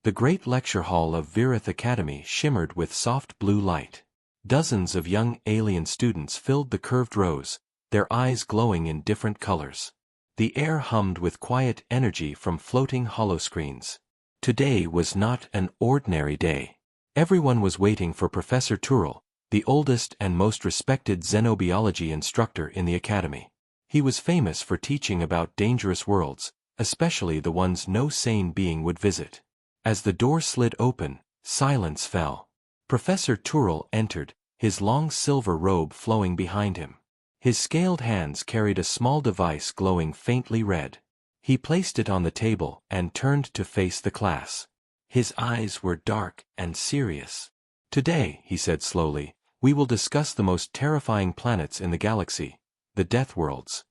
The great lecture hall of Virith Academy shimmered with soft blue light. Dozens of young alien students filled the curved rows, their eyes glowing in different colors. The air hummed with quiet energy from floating holoscreens. Today was not an ordinary day. Everyone was waiting for Professor Turrell, the oldest and most respected xenobiology instructor in the academy. He was famous for teaching about dangerous worlds, especially the ones no sane being would visit. As the door slid open, silence fell. Professor Turrell entered, his long silver robe flowing behind him. His scaled hands carried a small device glowing faintly red. He placed it on the table and turned to face the class. His eyes were dark and serious. "Today," he said slowly, "we will discuss the most terrifying planets in the galaxy, the Deathworlds."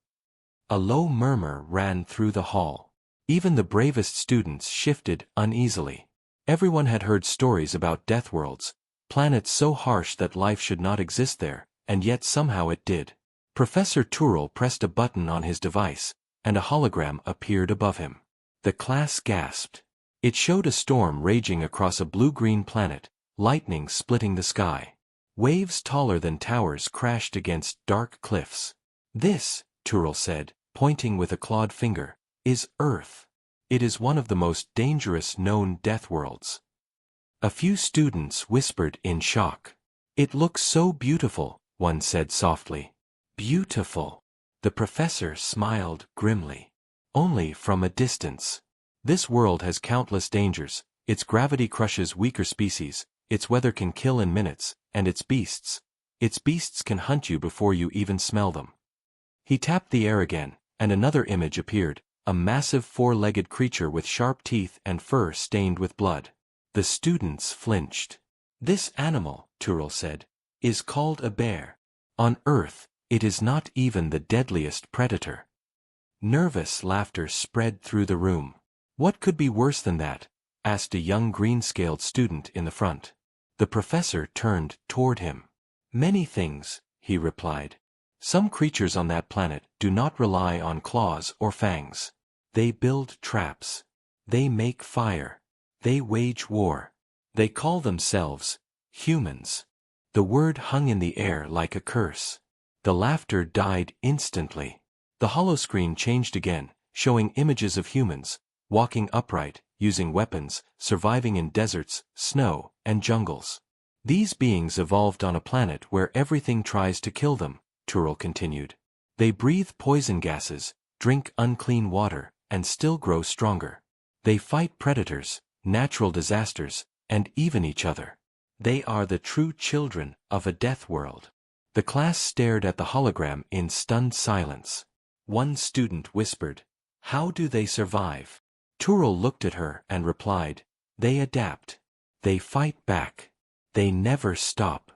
A low murmur ran through the hall. Even the bravest students shifted uneasily. Everyone had heard stories about Deathworlds, planets so harsh that life should not exist there, and yet somehow it did. Professor Turrell pressed a button on his device, and a hologram appeared above him. The class gasped. It showed a storm raging across a blue-green planet, lightning splitting the sky. Waves taller than towers crashed against dark cliffs. "This," Turrell said, pointing with a clawed finger, "is Earth. It is one of the most dangerous known Deathworlds." A few students whispered in shock. "It looks so beautiful," one said softly. "Beautiful." The professor smiled grimly. "Only from a distance. This world has countless dangers. Its gravity crushes weaker species, its weather can kill in minutes, and its beasts can hunt you before you even smell them." He tapped the air again, and another image appeared, a massive four-legged creature with sharp teeth and fur stained with blood. The students flinched. "This animal," Turrell said, "is called a bear. On Earth, it is not even the deadliest predator." Nervous laughter spread through the room. "What could be worse than that?" asked a young green-scaled student in the front. The professor turned toward him. "Many things," he replied. "Some creatures on that planet do not rely on claws or fangs. They build traps. They make fire. They wage war. They call themselves humans." The word hung in the air like a curse. The laughter died instantly. The holoscreen changed again, showing images of humans, walking upright, using weapons, surviving in deserts, snow, and jungles. "These beings evolved on a planet where everything tries to kill them," Turrell continued. "They breathe poison gases, drink unclean water, and still grow stronger. They fight predators, natural disasters, and even each other. They are the true children of a death world." The class stared at the hologram in stunned silence. One student whispered, "How do they survive?" Turrell looked at her and replied, "They adapt. They fight back. They never stop.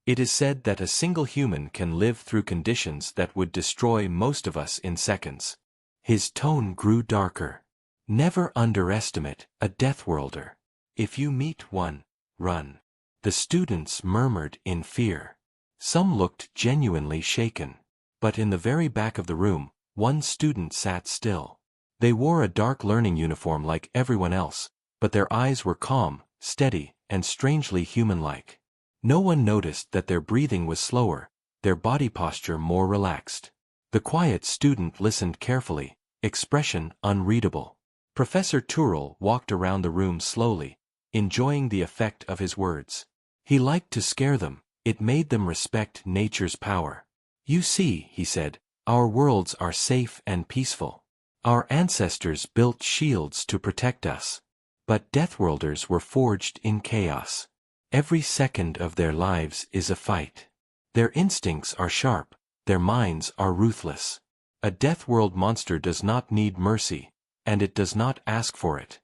It is said that a single human can live through conditions that would destroy most of us in seconds." His tone grew darker. "Never underestimate a Deathworlder. If you meet one, run." The students murmured in fear. Some looked genuinely shaken. But in the very back of the room, one student sat still. They wore a dark learning uniform like everyone else, but their eyes were calm, steady, and strangely human-like. No one noticed that their breathing was slower, their body posture more relaxed. The quiet student listened carefully, expression unreadable. Professor Turrell walked around the room slowly, enjoying the effect of his words. He liked to scare them, it made them respect nature's power. "You see," he said, "our worlds are safe and peaceful. Our ancestors built shields to protect us. But Deathworlders were forged in chaos. Every second of their lives is a fight. Their instincts are sharp, their minds are ruthless. A Deathworld monster does not need mercy, and it does not ask for it."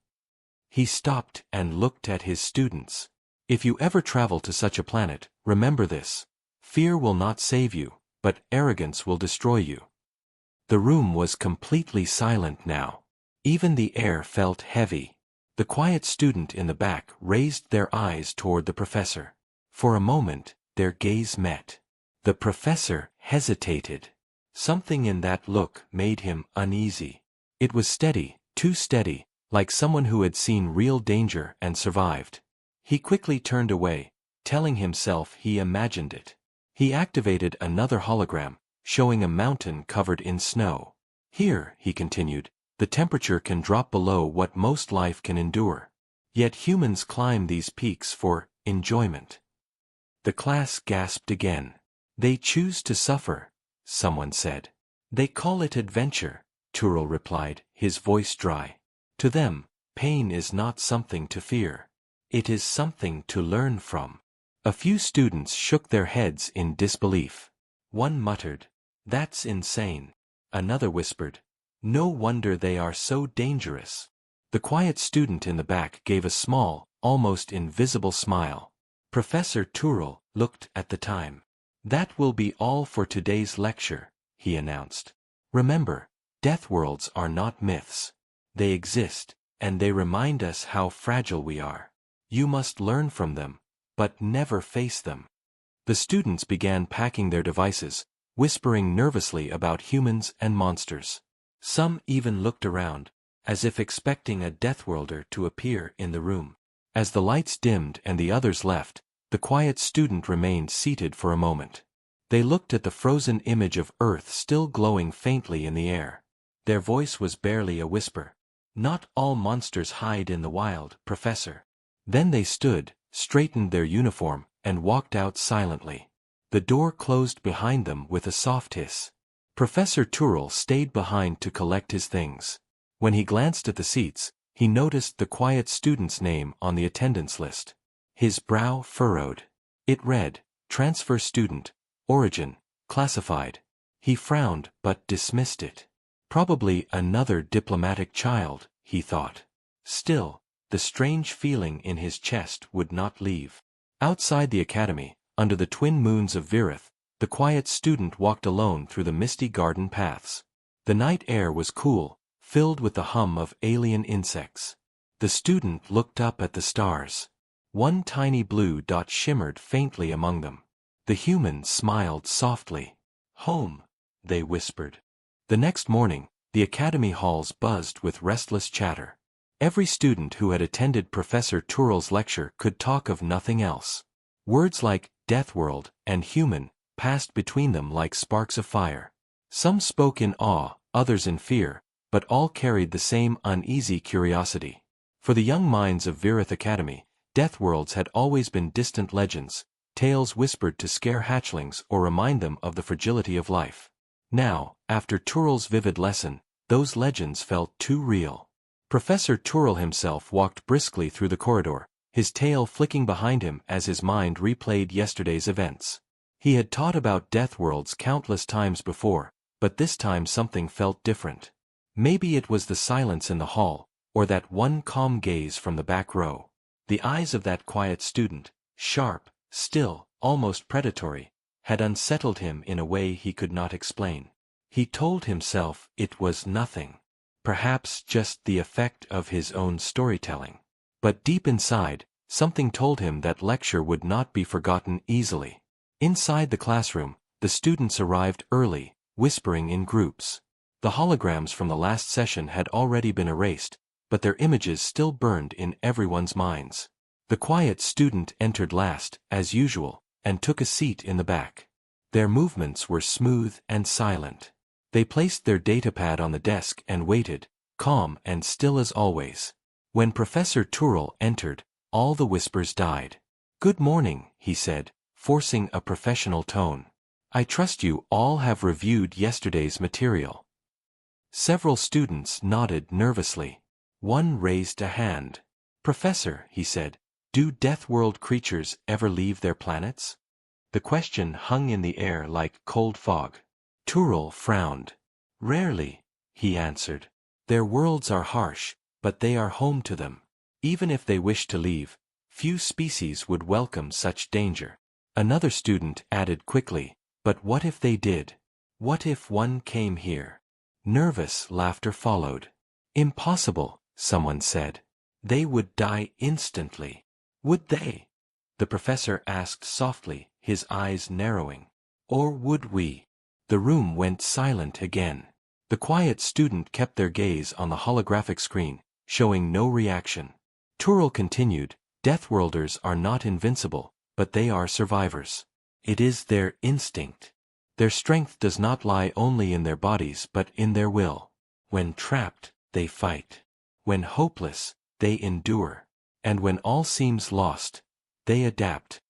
He stopped and looked at his students. "If you ever travel to such a planet, remember this. Fear will not save you, but arrogance will destroy you." The room was completely silent now. Even the air felt heavy. The quiet student in the back raised their eyes toward the professor. For a moment, their gaze met. The professor hesitated. Something in that look made him uneasy. It was steady, too steady, like someone who had seen real danger and survived. He quickly turned away, telling himself he imagined it. He activated another hologram, showing a mountain covered in snow. Here, he continued, the temperature can drop below what most life can endure. Yet humans climb these peaks for enjoyment. The class gasped again. They choose to suffer, someone said. They call it adventure, Tyrrell replied, his voice dry. To them, pain is not something to fear. It is something to learn from. A few students shook their heads in disbelief. One muttered, "That's insane." Another whispered, "No wonder they are so dangerous." The quiet student in the back gave a small, almost invisible smile. Professor Tyrrell looked at the time. "That will be all for today's lecture," he announced. "Remember, Deathworlds are not myths. They exist, and they remind us how fragile we are. You must learn from them, but never face them." The students began packing their devices, whispering nervously about humans and monsters. Some even looked around, as if expecting a Deathworlder to appear in the room. As the lights dimmed and the others left, the quiet student remained seated for a moment. They looked at the frozen image of Earth still glowing faintly in the air. Their voice was barely a whisper. "Not all monsters hide in the wild, Professor." Then they stood, straightened their uniform, and walked out silently. The door closed behind them with a soft hiss. Professor Tyrrell stayed behind to collect his things. When he glanced at the seats, he noticed the quiet student's name on the attendance list. His brow furrowed. It read, "Transfer Student, Origin, Classified." He frowned but dismissed it. Probably another diplomatic child, he thought. Still, the strange feeling in his chest would not leave. Outside the academy, under the twin moons of Virith, the quiet student walked alone through the misty garden paths. The night air was cool, filled with the hum of alien insects. The student looked up at the stars. One tiny blue dot shimmered faintly among them. The humans smiled softly. "Home," they whispered. The next morning, the academy halls buzzed with restless chatter. Every student who had attended Professor Tyrrell's lecture could talk of nothing else. Words like Deathworld and human passed between them like sparks of fire. Some spoke in awe, others in fear, but all carried the same uneasy curiosity. For the young minds of Virith Academy, Deathworlds had always been distant legends, tales whispered to scare hatchlings or remind them of the fragility of life. Now, after Tyrrell's vivid lesson, those legends felt too real. Professor Tyrrell himself walked briskly through the corridor, his tail flicking behind him as his mind replayed yesterday's events. He had taught about Deathworlds countless times before, but this time something felt different. Maybe it was the silence in the hall, or that one calm gaze from the back row. The eyes of that quiet student, sharp, still, almost predatory, had unsettled him in a way he could not explain. He told himself it was nothing. Perhaps just the effect of his own storytelling. But deep inside, something told him that lecture would not be forgotten easily. Inside the classroom, the students arrived early, whispering in groups. The holograms from the last session had already been erased, but their images still burned in everyone's minds. The quiet student entered last, as usual, and took a seat in the back. Their movements were smooth and silent. They placed their datapad on the desk and waited, calm and still as always. When Professor Tyrrell entered, all the whispers died. "Good morning," he said, forcing a professional tone. "I trust you all have reviewed yesterday's material." Several students nodded nervously. One raised a hand. "Professor," he said, "do Deathworld creatures ever leave their planets?" The question hung in the air like cold fog. Tyrrell frowned. "Rarely," he answered. "Their worlds are harsh, but they are home to them. Even if they wish to leave, few species would welcome such danger." Another student added quickly, "But what if they did? What if one came here?" Nervous laughter followed. "Impossible," someone said. "They would die instantly." "Would they?" the professor asked softly, his eyes narrowing. "Or would we?" The room went silent again. The quiet student kept their gaze on the holographic screen, showing no reaction. Tyrrell continued, Deathworlders are not invincible, but they are survivors. It is their instinct. Their strength does not lie only in their bodies but in their will. When trapped, they fight. When hopeless, they endure. And when all seems lost, they adapt.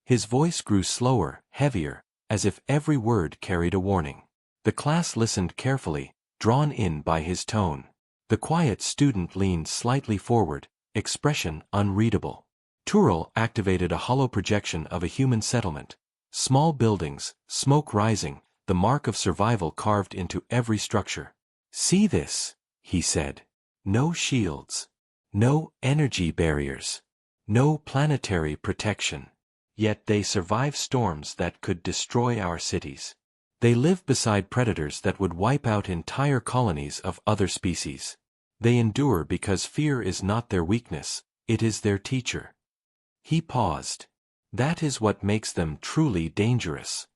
His voice grew slower, heavier, as if every word carried a warning. The class listened carefully, drawn in by his tone. The quiet student leaned slightly forward, expression unreadable. Tyrrell activated a hollow projection of a human settlement. Small buildings, smoke rising, the mark of survival carved into every structure. See this, he said. No shields. No energy barriers. No planetary protection. Yet they survive storms that could destroy our cities. They live beside predators that would wipe out entire colonies of other species. They endure because fear is not their weakness, it is their teacher. He paused. That is what makes them truly dangerous.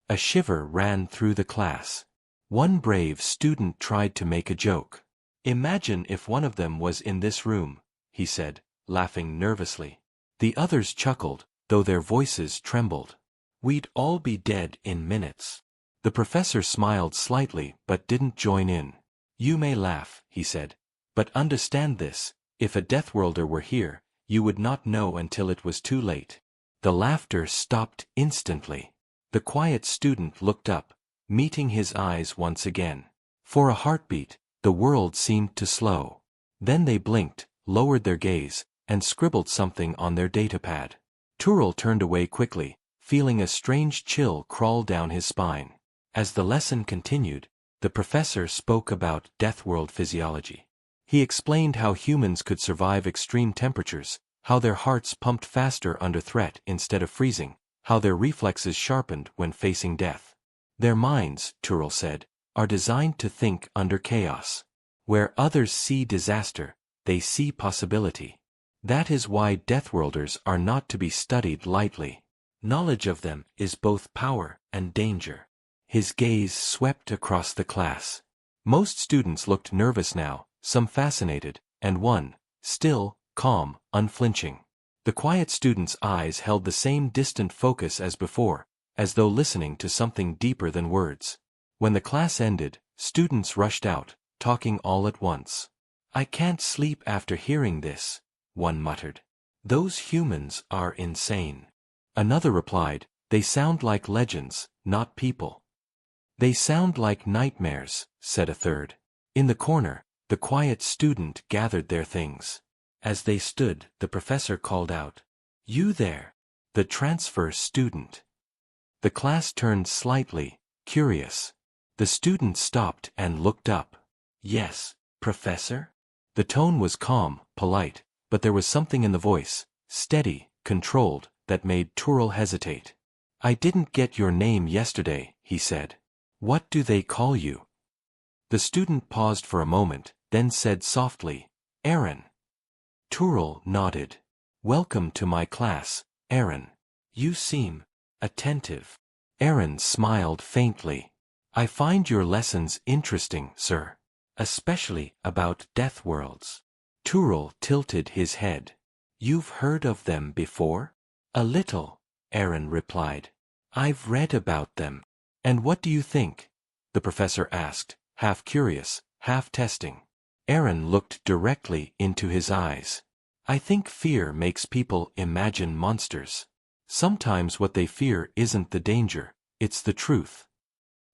A shiver ran through the class. One brave student tried to make a joke. Imagine if one of them was in this room, he said, laughing nervously. The others chuckled, though their voices trembled. We'd all be dead in minutes. The professor smiled slightly but didn't join in. You may laugh, he said, but understand this, if a Deathworlder were here, you would not know until it was too late. The laughter stopped instantly. The quiet student looked up, meeting his eyes once again. For a heartbeat, the world seemed to slow. Then they blinked, lowered their gaze, and scribbled something on their datapad. Tyrrell turned away quickly, feeling a strange chill crawl down his spine. As the lesson continued, the professor spoke about Deathworld physiology. He explained how humans could survive extreme temperatures, how their hearts pumped faster under threat instead of freezing, how their reflexes sharpened when facing death. Their minds, Tyrrell said, are designed to think under chaos. Where others see disaster, they see possibility. That is why Deathworlders are not to be studied lightly. Knowledge of them is both power and danger. His gaze swept across the class. Most students looked nervous now, some fascinated, and one, still, calm, unflinching. The quiet student's eyes held the same distant focus as before, as though listening to something deeper than words. When the class ended, students rushed out, talking all at once. I can't sleep after hearing this, one muttered. Those humans are insane. Another replied, they sound like legends, not people. They sound like nightmares, said a third. In the corner, the quiet student gathered their things. As they stood, the professor called out, You there, the transfer student. The class turned slightly, curious. The student stopped and looked up. Yes, professor? The tone was calm, polite, but there was something in the voice, steady, controlled, that made Tyrrell hesitate. I didn't get your name yesterday, he said. What do they call you? The student paused for a moment, then said softly, Aaron. Tyrrell nodded. Welcome to my class, Aaron. You seem attentive. Aaron smiled faintly. I find your lessons interesting, sir. Especially about Deathworlds. Tyrrell tilted his head. You've heard of them before? A little, Aaron replied. I've read about them. And what do you think? The professor asked, half curious, half testing. Aaron looked directly into his eyes. I think fear makes people imagine monsters. Sometimes what they fear isn't the danger, it's the truth.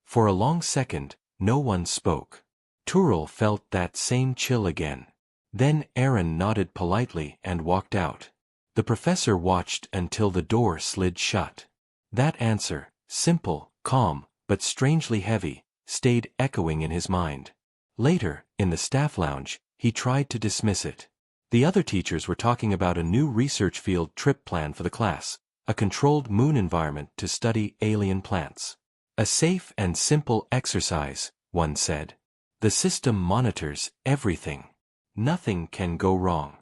For a long second, no one spoke. Tyrrell felt that same chill again. Then Aaron nodded politely and walked out. The professor watched until the door slid shut. That answer, simple, calm, but strangely heavy, stayed echoing in his mind. Later, in the staff lounge, he tried to dismiss it. The other teachers were talking about a new research field trip plan for the class, a controlled moon environment to study alien plants. A safe and simple exercise, one said. The system monitors everything. Nothing can go wrong.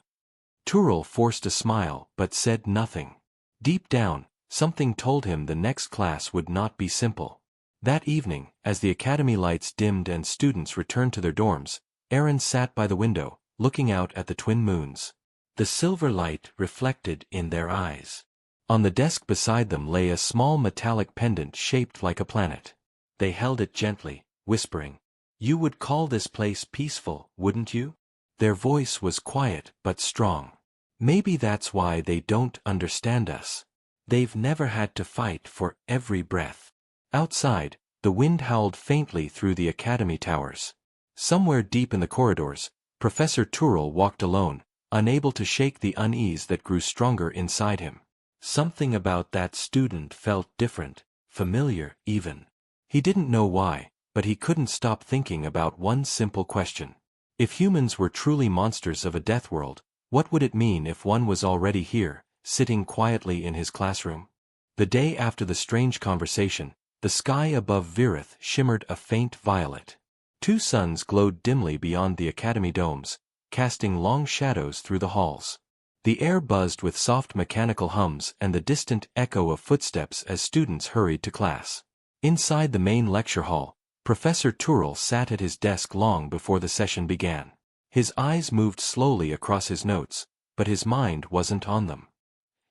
Tyrrell forced a smile but said nothing. Deep down, something told him the next class would not be simple. That evening, as the academy lights dimmed and students returned to their dorms, Aaron sat by the window, looking out at the twin moons. The silver light reflected in their eyes. On the desk beside them lay a small metallic pendant shaped like a planet. They held it gently, whispering, "You would call this place peaceful, wouldn't you?" Their voice was quiet but strong. "Maybe that's why they don't understand us. They've never had to fight for every breath." Outside, the wind howled faintly through the academy towers. Somewhere deep in the corridors, Professor Tyrrell walked alone, unable to shake the unease that grew stronger inside him. Something about that student felt different, familiar even. He didn't know why, but he couldn't stop thinking about one simple question. If humans were truly monsters of a death world, what would it mean if one was already here, sitting quietly in his classroom? The day after the strange conversation, the sky above Virith shimmered a faint violet. Two suns glowed dimly beyond the academy domes, casting long shadows through the halls. The air buzzed with soft mechanical hums and the distant echo of footsteps as students hurried to class. Inside the main lecture hall, Professor Tyrrell sat at his desk long before the session began. His eyes moved slowly across his notes, but his mind wasn't on them.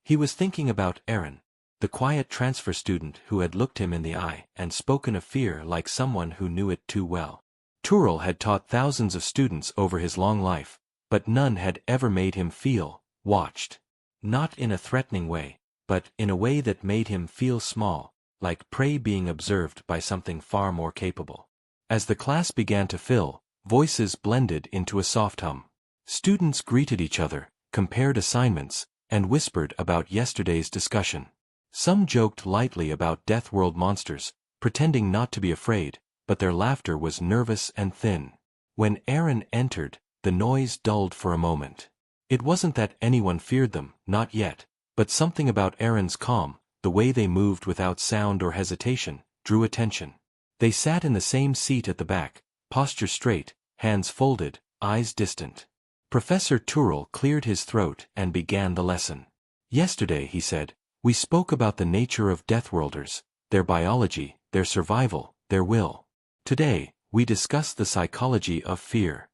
He was thinking about Aaron, the quiet transfer student who had looked him in the eye and spoken of fear like someone who knew it too well. Tyrrell had taught thousands of students over his long life, but none had ever made him feel watched. Not in a threatening way, but in a way that made him feel small, like prey being observed by something far more capable. As the class began to fill, voices blended into a soft hum. Students greeted each other, compared assignments, and whispered about yesterday's discussion. Some joked lightly about Deathworld monsters, pretending not to be afraid, but their laughter was nervous and thin. When Aaron entered, the noise dulled for a moment. It wasn't that anyone feared them, not yet, but something about Aaron's calm, the way they moved without sound or hesitation, drew attention. They sat in the same seat at the back, posture straight, hands folded, eyes distant. Professor Tyrrell cleared his throat and began the lesson. "Yesterday," he said, "we spoke about the nature of Deathworlders, their biology, their survival, their will. Today, we discuss the psychology of fear."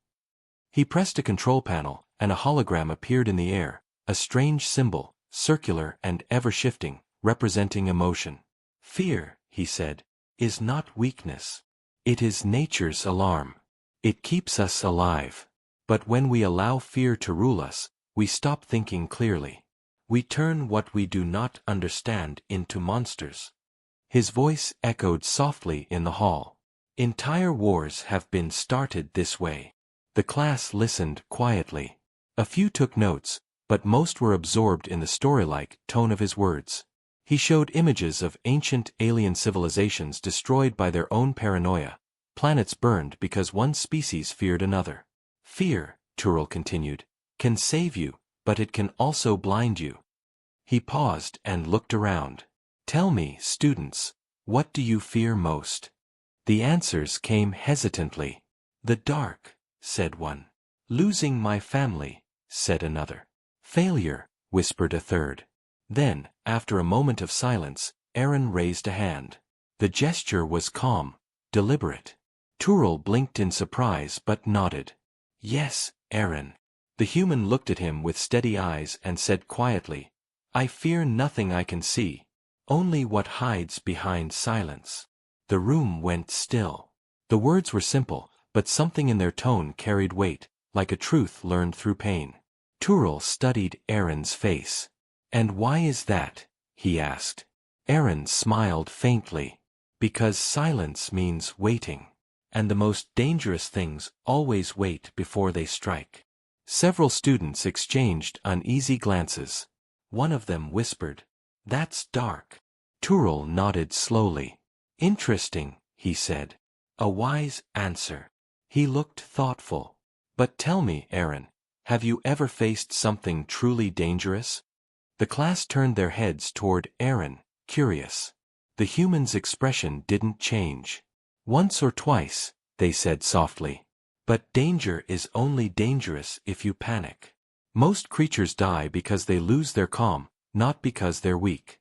He pressed a control panel, and a hologram appeared in the air, a strange symbol, circular and ever-shifting, representing emotion. "Fear," he said, "is not weakness. It is nature's alarm. It keeps us alive. But when we allow fear to rule us, we stop thinking clearly. We turn what we do not understand into monsters." His voice echoed softly in the hall. "Entire wars have been started this way." The class listened quietly. A few took notes, but most were absorbed in the story-like tone of his words. He showed images of ancient alien civilizations destroyed by their own paranoia, planets burned because one species feared another. "Fear," Tyrrell continued, "can save you, but it can also blind you." He paused and looked around. "Tell me, students, what do you fear most?" The answers came hesitantly. "The dark," said one. "Losing my family," said another. "Failure," whispered a third. Then, after a moment of silence, Aaron raised a hand. The gesture was calm, deliberate. Tyrrell blinked in surprise but nodded. "Yes, Aaron." The human looked at him with steady eyes and said quietly, "I fear nothing I can see, only what hides behind silence." The room went still. The words were simple, but something in their tone carried weight, like a truth learned through pain. Tyrrell studied Aaron's face. "And why is that?" he asked. Aaron smiled faintly. "Because silence means waiting. And the most dangerous things always wait before they strike." Several students exchanged uneasy glances. One of them whispered, "That's dark." Tyrrell nodded slowly. "Interesting," he said. "A wise answer." He looked thoughtful. "But tell me, Aaron, have you ever faced something truly dangerous?" The class turned their heads toward Aaron, curious. The human's expression didn't change. "Once or twice," they said softly. "But danger is only dangerous if you panic. Most creatures die because they lose their calm, not because they're weak."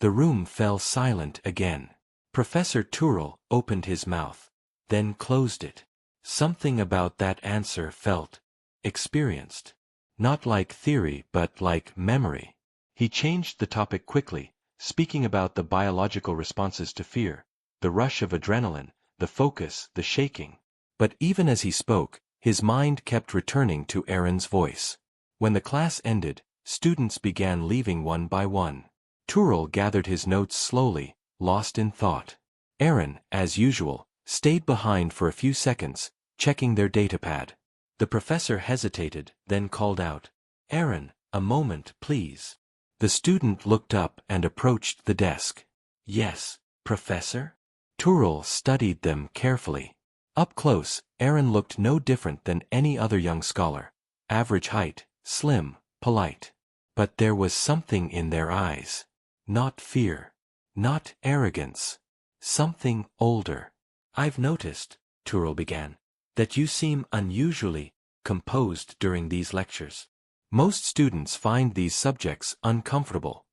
The room fell silent again. Professor Tyrrell opened his mouth, then closed it. Something about that answer felt experienced. Not like theory but like memory. He changed the topic quickly, speaking about the biological responses to fear, the rush of adrenaline, the focus, the shaking. But even as he spoke, his mind kept returning to Aaron's voice. When the class ended, students began leaving one by one. Tyrrell gathered his notes slowly, lost in thought. Aaron, as usual, stayed behind for a few seconds, checking their datapad. The professor hesitated, then called out, "Aaron, a moment, please." The student looked up and approached the desk. "Yes, Professor?" Tyrrell studied them carefully. Up close, Aaron looked no different than any other young scholar. Average height, slim, polite. But there was something in their eyes. Not fear. Not arrogance. Something older. "I've noticed," Tyrrell began, "that you seem unusually composed during these lectures. Most students find these subjects uncomfortable."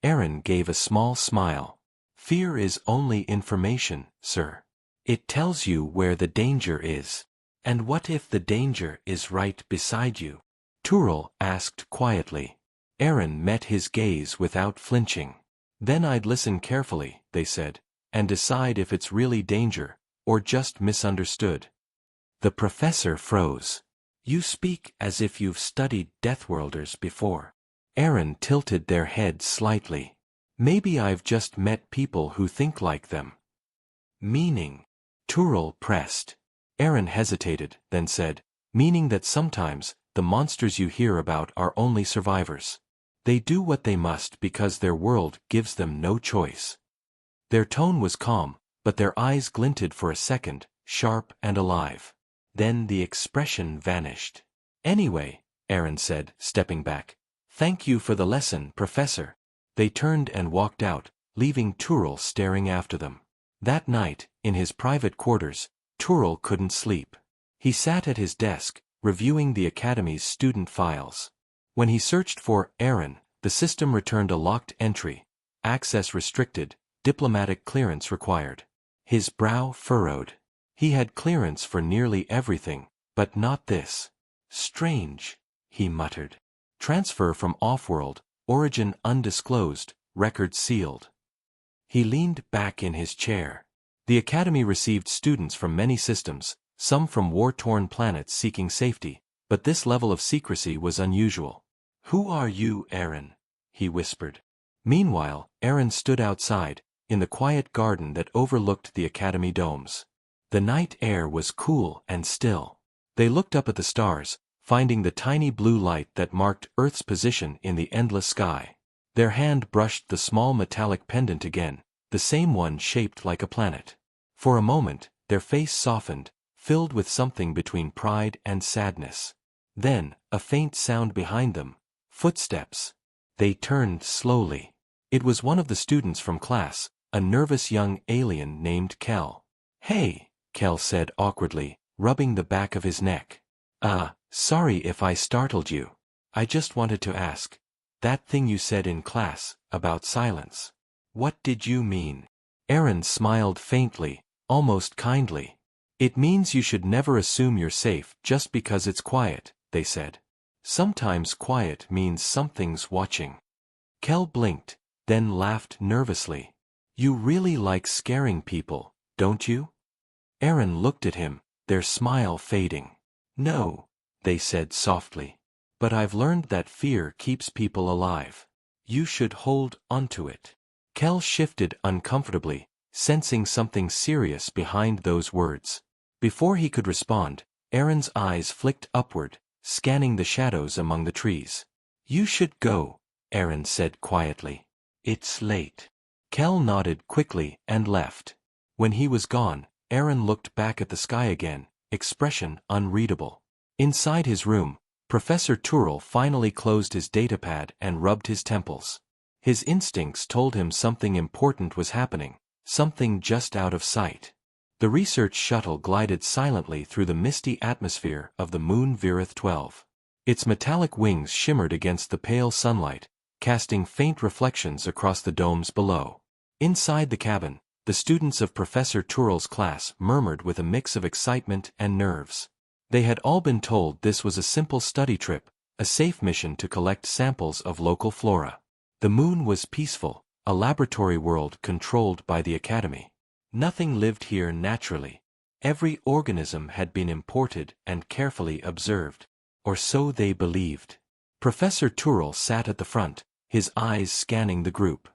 Aaron gave a small smile. "Fear is only information, sir. It tells you where the danger is. And what if the danger is right beside you?" Tyrrell asked quietly. Aaron met his gaze without flinching. "Then I'd listen carefully," they said, "and decide if it's really danger, or just misunderstood." The professor froze. "You speak as if you've studied Deathworlders before." Aaron tilted their head slightly. "Maybe I've just met people who think like them." "Meaning?" Tyrrell pressed. Aaron hesitated, then said, "Meaning that sometimes, the monsters you hear about are only survivors. They do what they must because their world gives them no choice." Their tone was calm, but their eyes glinted for a second, sharp and alive. Then the expression vanished. "Anyway," Aaron said, stepping back, "thank you for the lesson, Professor." They turned and walked out, leaving Tyrrell staring after them. That night, in his private quarters, Tyrrell couldn't sleep. He sat at his desk, reviewing the Academy's student files. When he searched for Aaron, the system returned a locked entry: access restricted, diplomatic clearance required. His brow furrowed. He had clearance for nearly everything, but not this. "Strange," he muttered. "Transfer from off-world, origin undisclosed, record sealed." He leaned back in his chair. The Academy received students from many systems, some from war-torn planets seeking safety, but this level of secrecy was unusual. "Who are you, Aaron?" he whispered. Meanwhile, Aaron stood outside, in the quiet garden that overlooked the Academy domes. The night air was cool and still. They looked up at the stars, finding the tiny blue light that marked Earth's position in the endless sky. Their hand brushed the small metallic pendant again, the same one shaped like a planet. For a moment, their face softened, filled with something between pride and sadness. Then, a faint sound behind them. Footsteps. They turned slowly. It was one of the students from class, a nervous young alien named Kel. "Hey," Kel said awkwardly, rubbing the back of his neck. Sorry if I startled you. I just wanted to ask. That thing you said in class, about silence. What did you mean?" Aaron smiled faintly, almost kindly. "It means you should never assume you're safe just because it's quiet," they said. "Sometimes quiet means something's watching." Kel blinked, then laughed nervously. "You really like scaring people, don't you?" Aaron looked at him, their smile fading. "No," they said softly. "But I've learned that fear keeps people alive. You should hold onto it." Kel shifted uncomfortably, sensing something serious behind those words. Before he could respond, Aaron's eyes flicked upward, scanning the shadows among the trees. "You should go," Aaron said quietly. "It's late." Kel nodded quickly and left. When he was gone, Aaron looked back at the sky again, expression unreadable. Inside his room, Professor Tyrrell finally closed his datapad and rubbed his temples. His instincts told him something important was happening, something just out of sight. The research shuttle glided silently through the misty atmosphere of the moon Virith 12. Its metallic wings shimmered against the pale sunlight, casting faint reflections across the domes below. Inside the cabin, the students of Professor Tyrrell's class murmured with a mix of excitement and nerves. They had all been told this was a simple study trip, a safe mission to collect samples of local flora. The moon was peaceful, a laboratory world controlled by the Academy. Nothing lived here naturally. Every organism had been imported and carefully observed. Or so they believed. Professor Tyrrell sat at the front, his eyes scanning the group.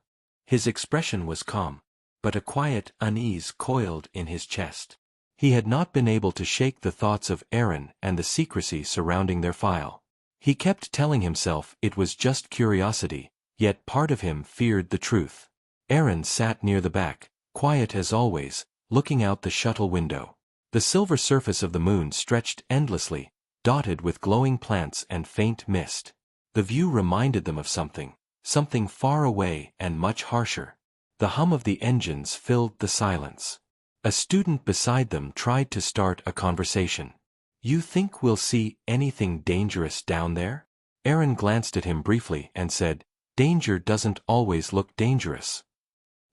His expression was calm, but a quiet unease coiled in his chest. He had not been able to shake the thoughts of Aaron and the secrecy surrounding their file. He kept telling himself it was just curiosity, yet part of him feared the truth. Aaron sat near the back, quiet as always, looking out the shuttle window. The silver surface of the moon stretched endlessly, dotted with glowing plants and faint mist. The view reminded them of something far away and much harsher. The hum of the engines filled the silence. A student beside them tried to start a conversation. "You think we'll see anything dangerous down there?" Aaron glanced at him briefly and said, "Danger doesn't always look dangerous."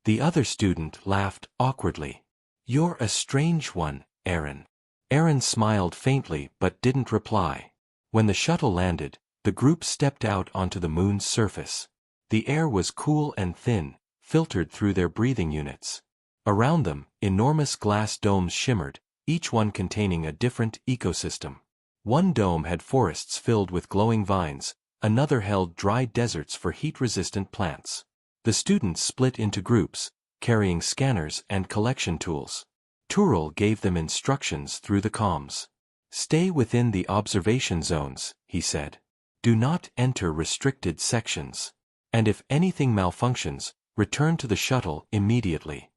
The other student laughed awkwardly. "You're a strange one, Aaron." Aaron smiled faintly but didn't reply. When the shuttle landed, the group stepped out onto the moon's surface. The air was cool and thin, filtered through their breathing units. Around them, enormous glass domes shimmered, each one containing a different ecosystem. One dome had forests filled with glowing vines, another held dry deserts for heat-resistant plants. The students split into groups, carrying scanners and collection tools. Tyrrell gave them instructions through the comms. "Stay within the observation zones," he said. "Do not enter restricted sections. And if anything malfunctions, return to the shuttle immediately."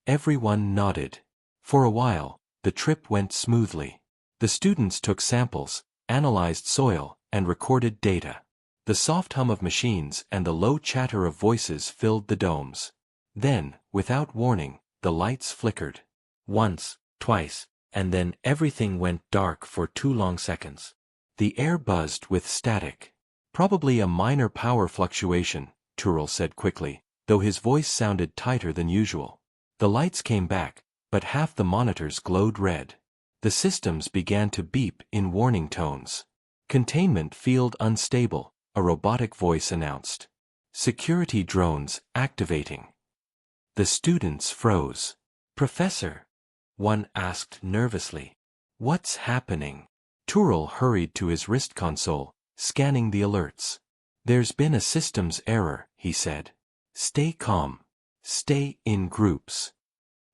Everyone nodded. For a while, the trip went smoothly. The students took samples, analyzed soil, and recorded data. The soft hum of machines and the low chatter of voices filled the domes. Then, without warning, the lights flickered. Once, twice, and then everything went dark for 2 long seconds. The air buzzed with static. "Probably a minor power fluctuation," Tyrrell said quickly, though his voice sounded tighter than usual. The lights came back, but half the monitors glowed red. The systems began to beep in warning tones. "Containment field unstable," a robotic voice announced. "Security drones activating." The students froze. "Professor," one asked nervously, "what's happening?" Tyrrell hurried to his wrist console, scanning the alerts. "There's been a systems error," he said. "Stay calm. Stay in groups."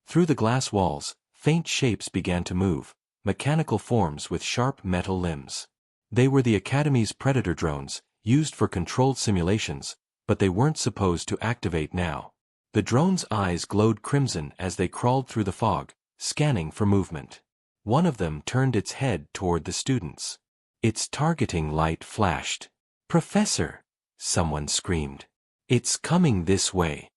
Through the glass walls, faint shapes began to move, mechanical forms with sharp metal limbs. They were the Academy's Predator drones, used for controlled simulations, but they weren't supposed to activate now. The drones' eyes glowed crimson as they crawled through the fog, scanning for movement. One of them turned its head toward the students. Its targeting light flashed. "Professor!" someone screamed. "It's coming this way!"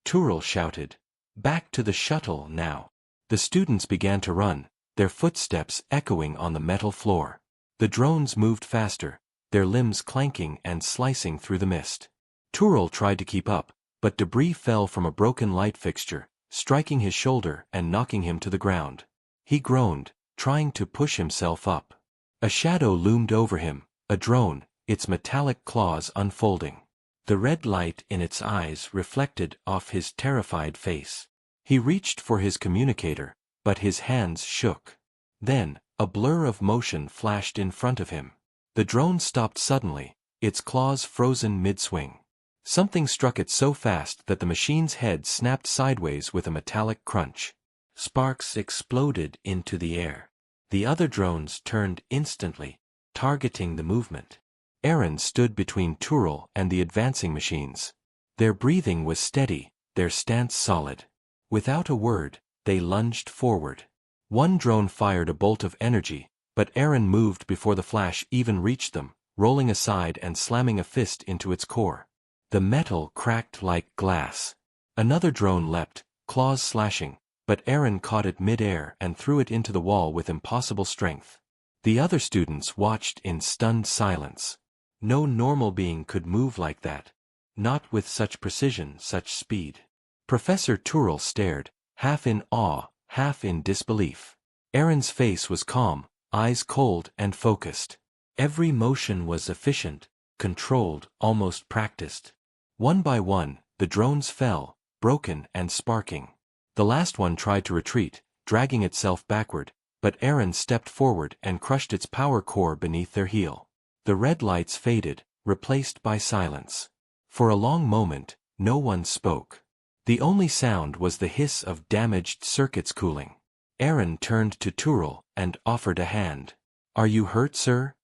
Tyrrell shouted. "Back to the shuttle now." The students began to run, their footsteps echoing on the metal floor. The drones moved faster, their limbs clanking and slicing through the mist. Tyrrell tried to keep up, but debris fell from a broken light fixture, striking his shoulder and knocking him to the ground. He groaned, trying to push himself up. A shadow loomed over him, a drone, its metallic claws unfolding. The red light in its eyes reflected off his terrified face. He reached for his communicator, but his hands shook. Then, a blur of motion flashed in front of him. The drone stopped suddenly, its claws frozen mid-swing. Something struck it so fast that the machine's head snapped sideways with a metallic crunch. Sparks exploded into the air. The other drones turned instantly, targeting the movement. Aaron stood between Tyrrell and the advancing machines. Their breathing was steady, their stance solid. Without a word, they lunged forward. One drone fired a bolt of energy, but Aaron moved before the flash even reached them, rolling aside and slamming a fist into its core. The metal cracked like glass. Another drone leapt, claws slashing, but Aaron caught it mid-air and threw it into the wall with impossible strength. The other students watched in stunned silence. No normal being could move like that. Not with such precision, such speed. Professor Tyrrell stared, half in awe, half in disbelief. Aaron's face was calm, eyes cold and focused. Every motion was efficient, controlled, almost practiced. One by one, the drones fell, broken and sparking. The last one tried to retreat, dragging itself backward, but Aaron stepped forward and crushed its power core beneath their heel. The red lights faded, replaced by silence. For a long moment, no one spoke. The only sound was the hiss of damaged circuits cooling. Aaron turned to Tyrrell and offered a hand. "Are you hurt, sir?"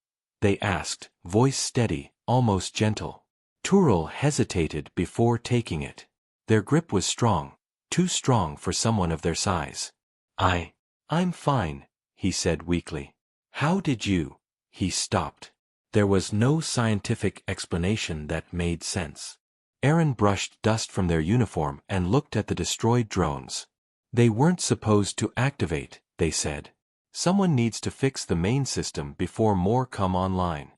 they asked, voice steady, almost gentle. Tyrrell hesitated before taking it. Their grip was strong, too strong for someone of their size. I'm fine," he said weakly. "How did you—" He stopped. There was no scientific explanation that made sense. Aaron brushed dust from their uniform and looked at the destroyed drones. "They weren't supposed to activate," they said. "Someone needs to fix the main system before more come online."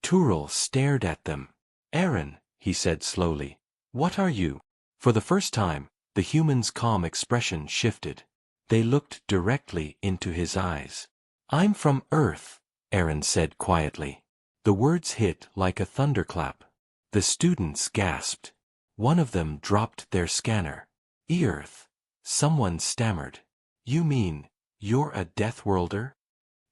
Tyrrell stared at them. "Aaron," he said slowly, "what are you?" For the first time, the human's calm expression shifted. They looked directly into his eyes. "I'm from Earth," Aaron said quietly. The words hit like a thunderclap. The students gasped. One of them dropped their scanner. "Earth," someone stammered. "You mean, you're a Deathworlder?"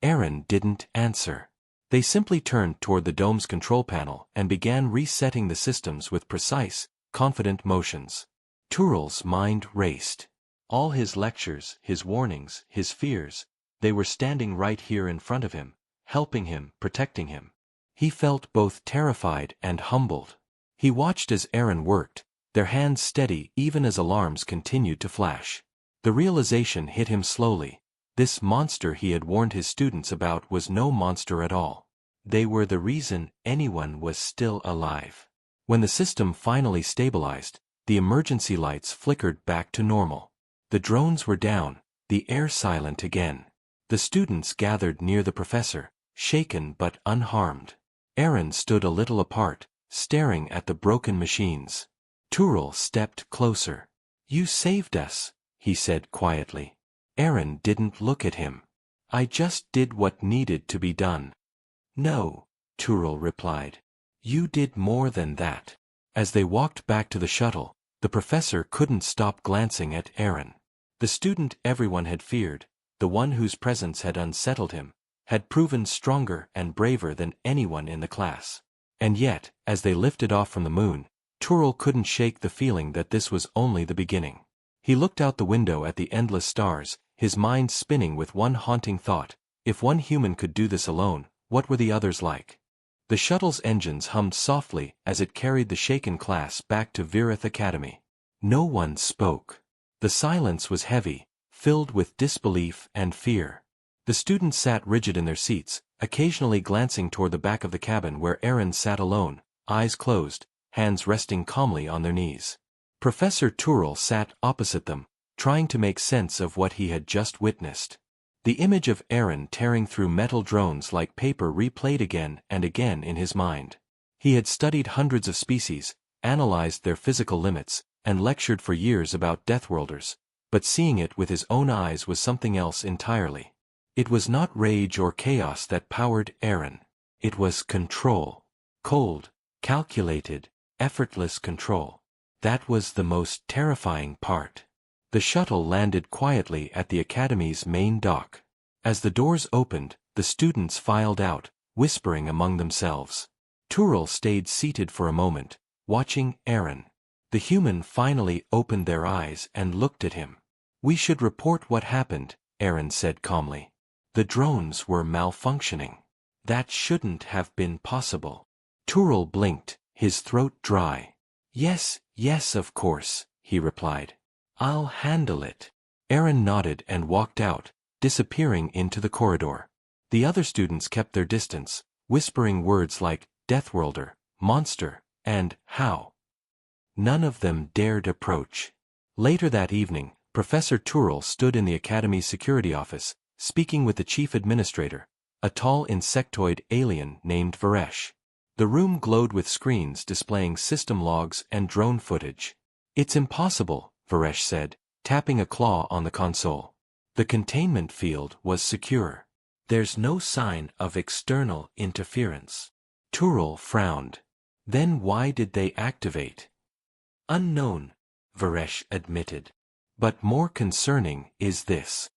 Aaron didn't answer. They simply turned toward the dome's control panel and began resetting the systems with precise, confident motions. Tyrrell's mind raced. All his lectures, his warnings, his fears, they were standing right here in front of him, helping him, protecting him. He felt both terrified and humbled. He watched as Aaron worked, their hands steady even as alarms continued to flash. The realization hit him slowly. This monster he had warned his students about was no monster at all. They were the reason anyone was still alive. When the system finally stabilized, the emergency lights flickered back to normal. The drones were down, the air silent again. The students gathered near the professor, shaken but unharmed. Aaron stood a little apart, staring at the broken machines. Tyrrell stepped closer. "You saved us," he said quietly. Aaron didn't look at him. "I just did what needed to be done." "No," Tyrrell replied. "You did more than that." As they walked back to the shuttle, the professor couldn't stop glancing at Aaron. The student everyone had feared, the one whose presence had unsettled him, had proven stronger and braver than anyone in the class. And yet, as they lifted off from the moon, Tyrrell couldn't shake the feeling that this was only the beginning. He looked out the window at the endless stars, his mind spinning with one haunting thought: if one human could do this alone, what were the others like? The shuttle's engines hummed softly as it carried the shaken class back to Virith Academy. No one spoke. The silence was heavy, filled with disbelief and fear. The students sat rigid in their seats, occasionally glancing toward the back of the cabin where Aaron sat alone, eyes closed, hands resting calmly on their knees. Professor Tyrrell sat opposite them, trying to make sense of what he had just witnessed. The image of Aaron tearing through metal drones like paper replayed again and again in his mind. He had studied hundreds of species, analyzed their physical limits, and lectured for years about Deathworlders, but seeing it with his own eyes was something else entirely. It was not rage or chaos that powered Aaron. It was control. Cold, calculated, effortless control. That was the most terrifying part. The shuttle landed quietly at the Academy's main dock. As the doors opened, the students filed out, whispering among themselves. Tyrrell stayed seated for a moment, watching Aaron. The human finally opened their eyes and looked at him. "We should report what happened," Aaron said calmly. "The drones were malfunctioning. That shouldn't have been possible." Tyrrell blinked, his throat dry. Yes, of course," he replied. "I'll handle it." Aaron nodded and walked out, disappearing into the corridor. The other students kept their distance, whispering words like Deathworlder, monster, and how. None of them dared approach. Later that evening, Professor Tyrrell stood in the Academy's security office, speaking with the chief administrator, a tall insectoid alien named Varesh. The room glowed with screens displaying system logs and drone footage. "It's impossible," Varesh said, tapping a claw on the console. "The containment field was secure." There's no sign of external interference. Tyrrell frowned. Then why did they activate? Unknown, Varesh admitted. But more concerning is this.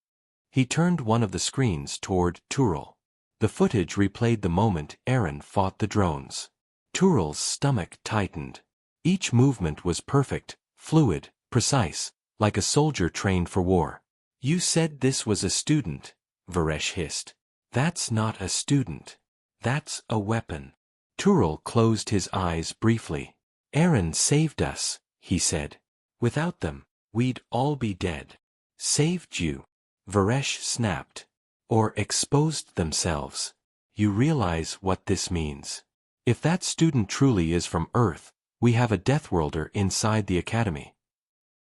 He turned one of the screens toward Tyrrell. The footage replayed the moment Aaron fought the drones. Tyrrell's stomach tightened. Each movement was perfect, fluid, precise, like a soldier trained for war. You said this was a student, Varesh hissed. That's not a student. That's a weapon. Tyrrell closed his eyes briefly. Aaron saved us, he said. Without them, we'd all be dead. Saved you, Varesh snapped. Or exposed themselves. You realize what this means. If that student truly is from Earth, we have a Deathworlder inside the academy.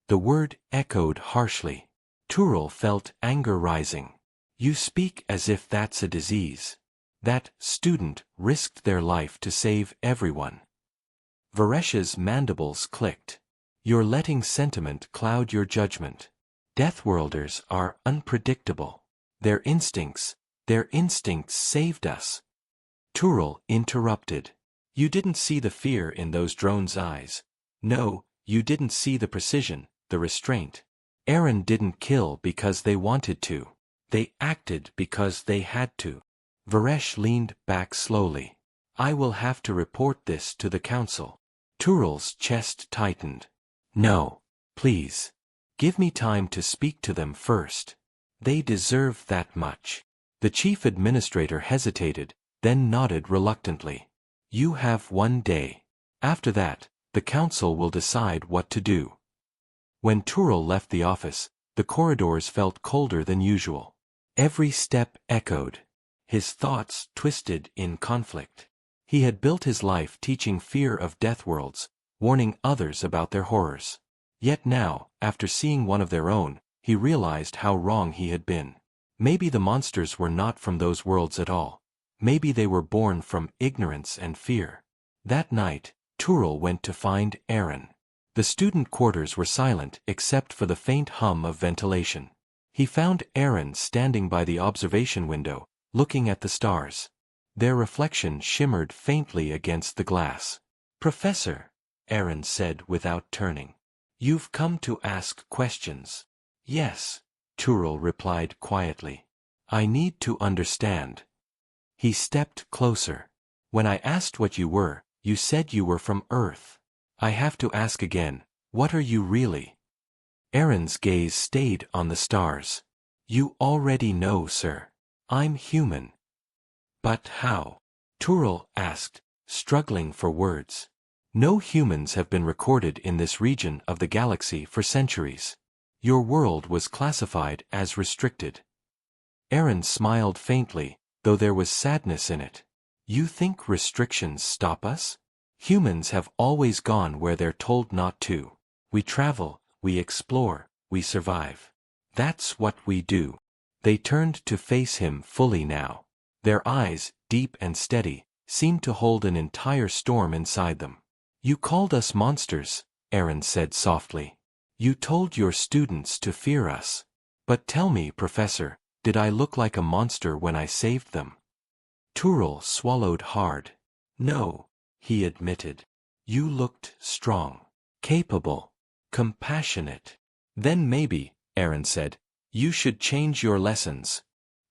The word echoed harshly. Tyrrell felt anger rising. You speak as if that's a disease. That student risked their life to save everyone. Varesh's mandibles clicked. You're letting sentiment cloud your judgment. Deathworlders are unpredictable. Their instincts saved us. Tyrrell interrupted. You didn't see the fear in those drones' eyes. No, you didn't see the precision, the restraint. Aaron didn't kill because they wanted to. They acted because they had to. Varesh leaned back slowly. I will have to report this to the council. Tyrrell's chest tightened. No, please. Give me time to speak to them first. They deserve that much. The chief administrator hesitated, then nodded reluctantly. You have 1 day. After that, the council will decide what to do. When Tyrrell left the office, the corridors felt colder than usual. Every step echoed. His thoughts twisted in conflict. He had built his life teaching fear of Deathworlds, warning others about their horrors. Yet now, after seeing one of their own, he realized how wrong he had been. Maybe the monsters were not from those worlds at all. Maybe they were born from ignorance and fear. That night, Tyrrell went to find Aaron. The student quarters were silent except for the faint hum of ventilation. He found Aaron standing by the observation window, looking at the stars. Their reflection shimmered faintly against the glass. Professor, Aaron said without turning. You've come to ask questions. Yes, Tyrrell replied quietly. I need to understand. He stepped closer. When I asked what you were, you said you were from Earth. I have to ask again, what are you really? Aaron's gaze stayed on the stars. You already know, sir. I'm human. But how? Tyrrell asked, struggling for words. No humans have been recorded in this region of the galaxy for centuries. Your world was classified as restricted. Aaron smiled faintly, though there was sadness in it. You think restrictions stop us? Humans have always gone where they're told not to. We travel, we explore, we survive. That's what we do. They turned to face him fully now. Their eyes, deep and steady, seemed to hold an entire storm inside them. You called us monsters, Aaron said softly. You told your students to fear us. But tell me, Professor, did I look like a monster when I saved them? Tyrrell swallowed hard. No, he admitted. You looked strong, capable, compassionate. Then maybe, Aaron said, you should change your lessons.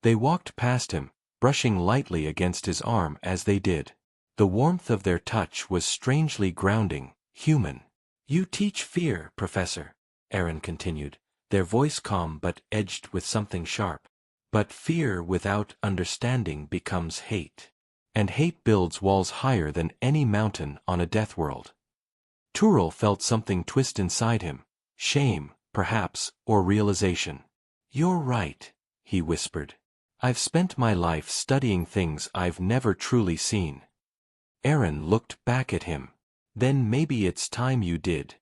They walked past him, brushing lightly against his arm as they did. The warmth of their touch was strangely grounding, human. You teach fear, Professor, Aaron continued, their voice calm but edged with something sharp. But fear without understanding becomes hate. And hate builds walls higher than any mountain on a Deathworld. Tyrrell felt something twist inside him, shame, perhaps, or realization. You're right, he whispered. I've spent my life studying things I've never truly seen. Aaron looked back at him. Then maybe it's time you did.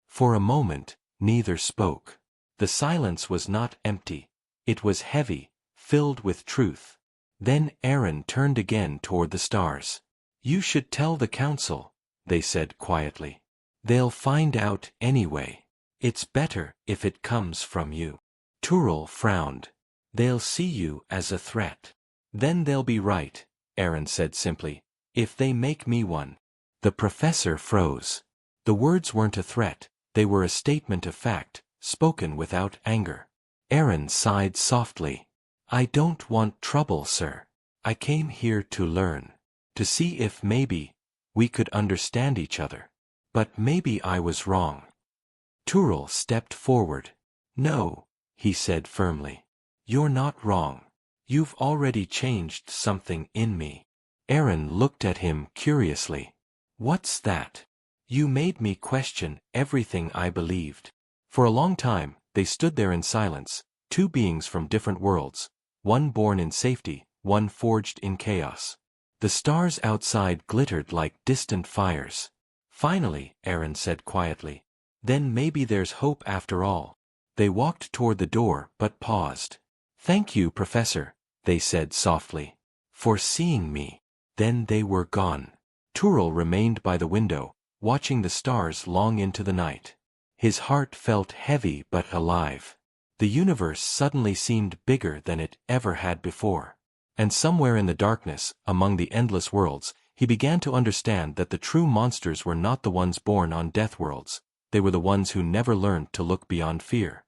For a moment, neither spoke. The silence was not empty. It was heavy, filled with truth. Then Aaron turned again toward the stars. You should tell the council, they said quietly. They'll find out anyway. It's better if it comes from you. Tyrrell frowned. They'll see you as a threat. Then they'll be right, Aaron said simply. If they make me one. The professor froze. The words weren't a threat, they were a statement of fact, spoken without anger. Aaron sighed softly. I don't want trouble, sir. I came here to learn. To see if maybe we could understand each other. But maybe I was wrong. Tyrrell stepped forward. No, he said firmly. You're not wrong. You've already changed something in me. Aaron looked at him curiously. What's that? You made me question everything I believed. For a long time, they stood there in silence, two beings from different worlds, one born in safety, one forged in chaos. The stars outside glittered like distant fires. Finally, Aaron said quietly, then maybe there's hope after all. They walked toward the door but paused. Thank you, Professor, they said softly, for seeing me. Then they were gone. Tyrrell remained by the window, watching the stars long into the night. His heart felt heavy but alive. The universe suddenly seemed bigger than it ever had before. And somewhere in the darkness, among the endless worlds, he began to understand that the true monsters were not the ones born on Deathworlds, they were the ones who never learned to look beyond fear.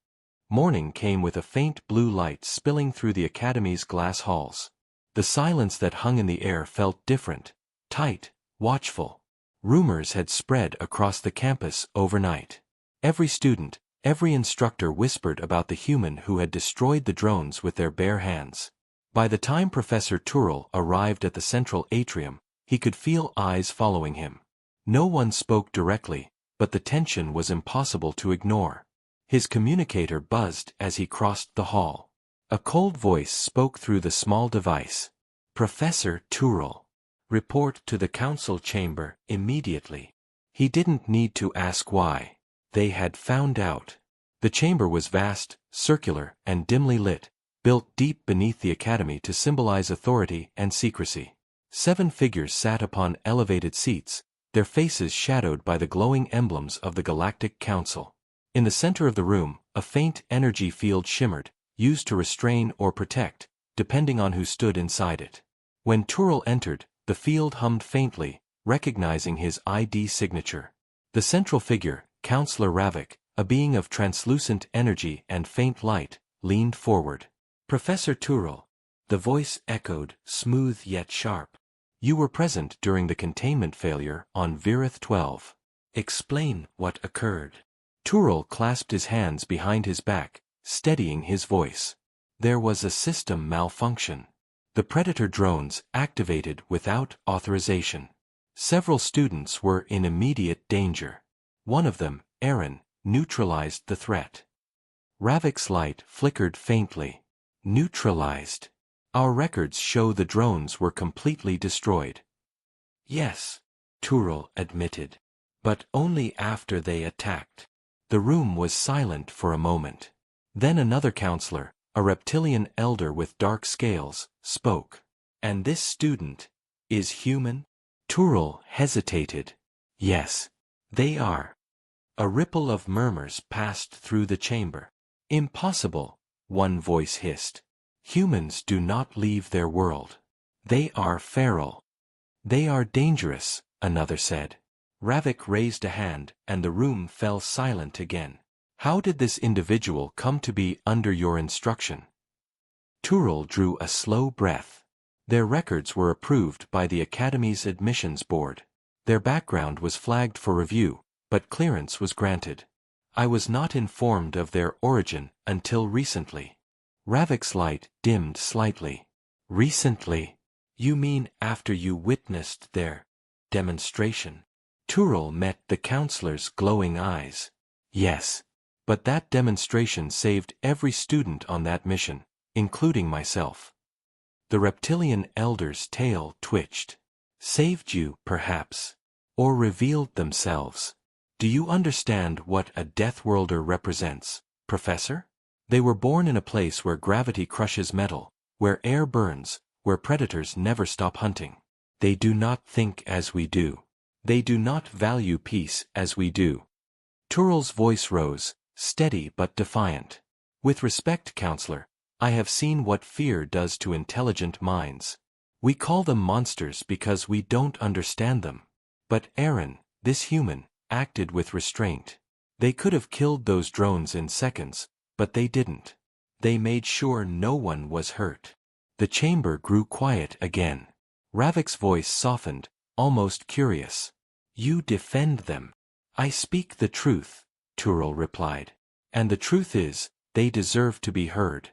Morning came with a faint blue light spilling through the Academy's glass halls. The silence that hung in the air felt different, tight, watchful. Rumors had spread across the campus overnight. Every student, every instructor whispered about the human who had destroyed the drones with their bare hands. By the time Professor Tyrrell arrived at the central atrium, he could feel eyes following him. No one spoke directly, but the tension was impossible to ignore. His communicator buzzed as he crossed the hall. A cold voice spoke through the small device. Professor Tyrrell. Report to the council chamber immediately. He didn't need to ask why. They had found out. The chamber was vast, circular, and dimly lit, built deep beneath the academy to symbolize authority and secrecy. 7 figures sat upon elevated seats, their faces shadowed by the glowing emblems of the Galactic Council. In the center of the room, a faint energy field shimmered, used to restrain or protect, depending on who stood inside it. When Tyrrell entered, the field hummed faintly, recognizing his ID signature. The central figure, Counselor Ravik, a being of translucent energy and faint light, leaned forward. Professor Tyrrell. The voice echoed, smooth yet sharp. You were present during the containment failure on Virith 12. Explain what occurred. Tyrrell clasped his hands behind his back, steadying his voice. There was a system malfunction. The Predator drones activated without authorization. Several students were in immediate danger. One of them, Aaron, neutralized the threat. Ravik's light flickered faintly. Neutralized. Our records show the drones were completely destroyed. Yes, Tyrrell admitted. But only after they attacked. The room was silent for a moment. Then another counselor, a reptilian elder with dark scales, spoke. And this student is human? Tyrrell hesitated. Yes, they are. A ripple of murmurs passed through the chamber. Impossible, one voice hissed. Humans do not leave their world. They are feral. They are dangerous, another said. Ravik raised a hand, and the room fell silent again. How did this individual come to be under your instruction? Tyrrell drew a slow breath. Their records were approved by the Academy's admissions board. Their background was flagged for review, but clearance was granted. I was not informed of their origin until recently. Ravik's light dimmed slightly. Recently? You mean after you witnessed their demonstration? Tyrrell met the counselor's glowing eyes. Yes. But that demonstration saved every student on that mission, including myself. The reptilian elder's tail twitched. Saved you, perhaps. Or revealed themselves. Do you understand what a Deathworlder represents, Professor? They were born in a place where gravity crushes metal, where air burns, where predators never stop hunting. They do not think as we do. They do not value peace as we do. Tyrrell's voice rose, steady but defiant. With respect, Counselor, I have seen what fear does to intelligent minds. We call them monsters because we don't understand them. But Aaron, this human, acted with restraint. They could have killed those drones in seconds, but they didn't. They made sure no one was hurt. The chamber grew quiet again. Ravik's voice softened, almost curious. You defend them. I speak the truth, Tyrell replied. And the truth is, they deserve to be heard.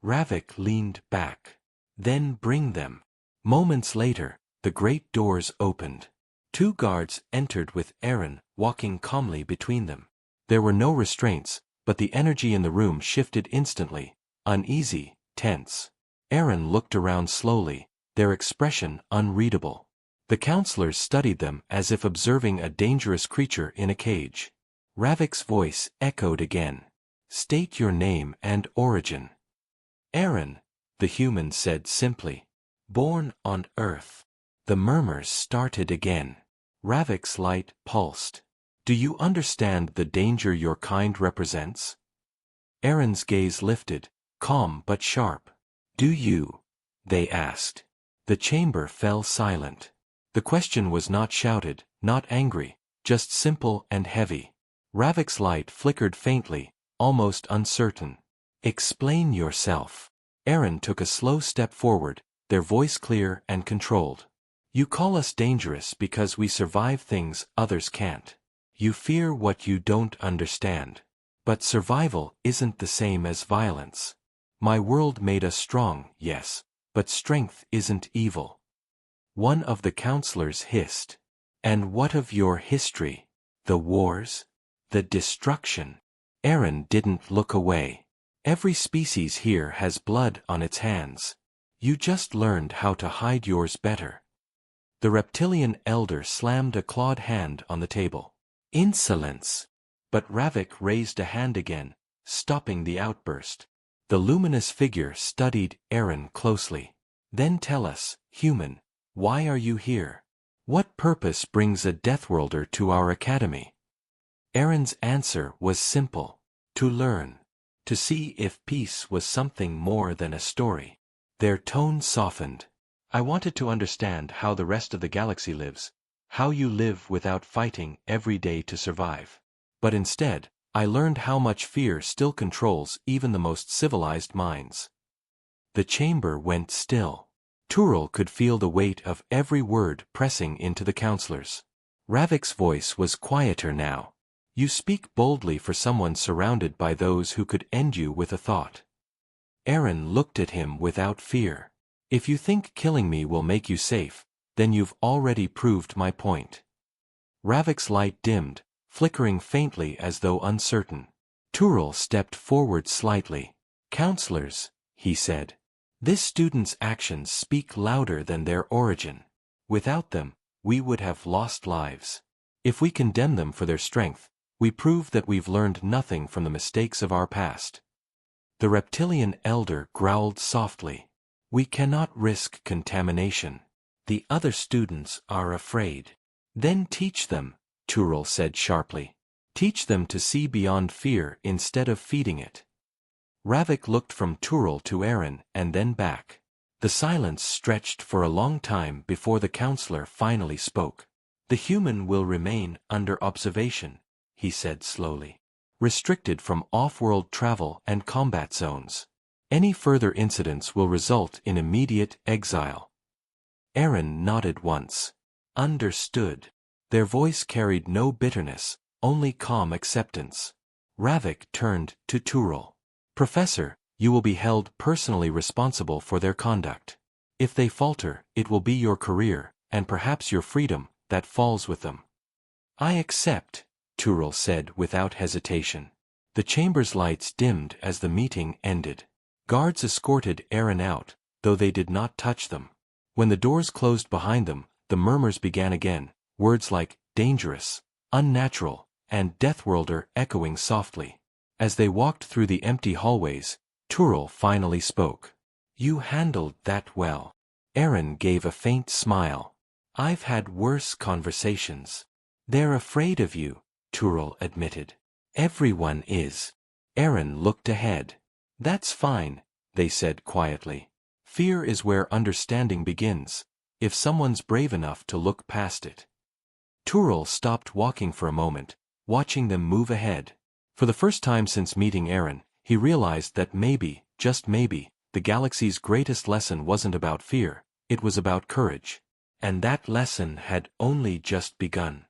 Ravik leaned back. Then bring them. Moments later, the great doors opened. 2 guards entered with Aaron walking calmly between them. There were no restraints, but the energy in the room shifted instantly, uneasy, tense. Aaron looked around slowly, their expression unreadable. The counselors studied them as if observing a dangerous creature in a cage. Ravik's voice echoed again. State your name and origin. Aaron, the human said simply. Born on Earth. The murmurs started again. Ravik's light pulsed. Do you understand the danger your kind represents? Aaron's gaze lifted, calm but sharp. Do you? They asked. The chamber fell silent. The question was not shouted, not angry, just simple and heavy. Ravik's light flickered faintly, almost uncertain. Explain yourself. Aaron took a slow step forward, their voice clear and controlled. You call us dangerous because we survive things others can't. You fear what you don't understand. But survival isn't the same as violence. My world made us strong, yes, but strength isn't evil. One of the counselors hissed. And what of your history? The wars? The destruction? Aaron didn't look away. Every species here has blood on its hands. You just learned how to hide yours better. The reptilian elder slammed a clawed hand on the table. Insolence! But Ravik raised a hand again, stopping the outburst. The luminous figure studied Aaron closely. Then tell us, human, why are you here? What purpose brings a Deathworlder to our academy? Aaron's answer was simple. To learn. To see if peace was something more than a story. Their tone softened. I wanted to understand how the rest of the galaxy lives, how you live without fighting every day to survive. But instead, I learned how much fear still controls even the most civilized minds. The chamber went still. Tyrell could feel the weight of every word pressing into the counselors. Ravik's voice was quieter now. You speak boldly for someone surrounded by those who could end you with a thought. Aaron looked at him without fear. If you think killing me will make you safe, then you've already proved my point. Ravik's light dimmed, flickering faintly as though uncertain. Tyrell stepped forward slightly. Counselors, he said. This student's actions speak louder than their origin. Without them, we would have lost lives. If we condemn them for their strength, we prove that we've learned nothing from the mistakes of our past. The reptilian elder growled softly. We cannot risk contamination. The other students are afraid. Then teach them, Tyrell said sharply. Teach them to see beyond fear instead of feeding it. Ravik looked from Tyrell to Aaron and then back. The silence stretched for a long time before the counselor finally spoke. The human will remain under observation, he said slowly. Restricted from off-world travel and combat zones. Any further incidents will result in immediate exile. Aaron nodded once. Understood. Their voice carried no bitterness, only calm acceptance. Ravik turned to Tyrell. Professor, you will be held personally responsible for their conduct. If they falter, it will be your career, and perhaps your freedom, that falls with them. I accept, Tyrell said without hesitation. The chamber's lights dimmed as the meeting ended. Guards escorted Aaron out, though they did not touch them. When the doors closed behind them, the murmurs began again, words like dangerous, unnatural, and Deathworlder echoing softly. As they walked through the empty hallways, Tyrell finally spoke. You handled that well. Aaron gave a faint smile. I've had worse conversations. They're afraid of you, Tyrell admitted. Everyone is. Aaron looked ahead. That's fine, they said quietly. Fear is where understanding begins, if someone's brave enough to look past it. Tyrrell stopped walking for a moment, watching them move ahead. For the first time since meeting Aaron, he realized that maybe, just maybe, the galaxy's greatest lesson wasn't about fear, it was about courage. And that lesson had only just begun.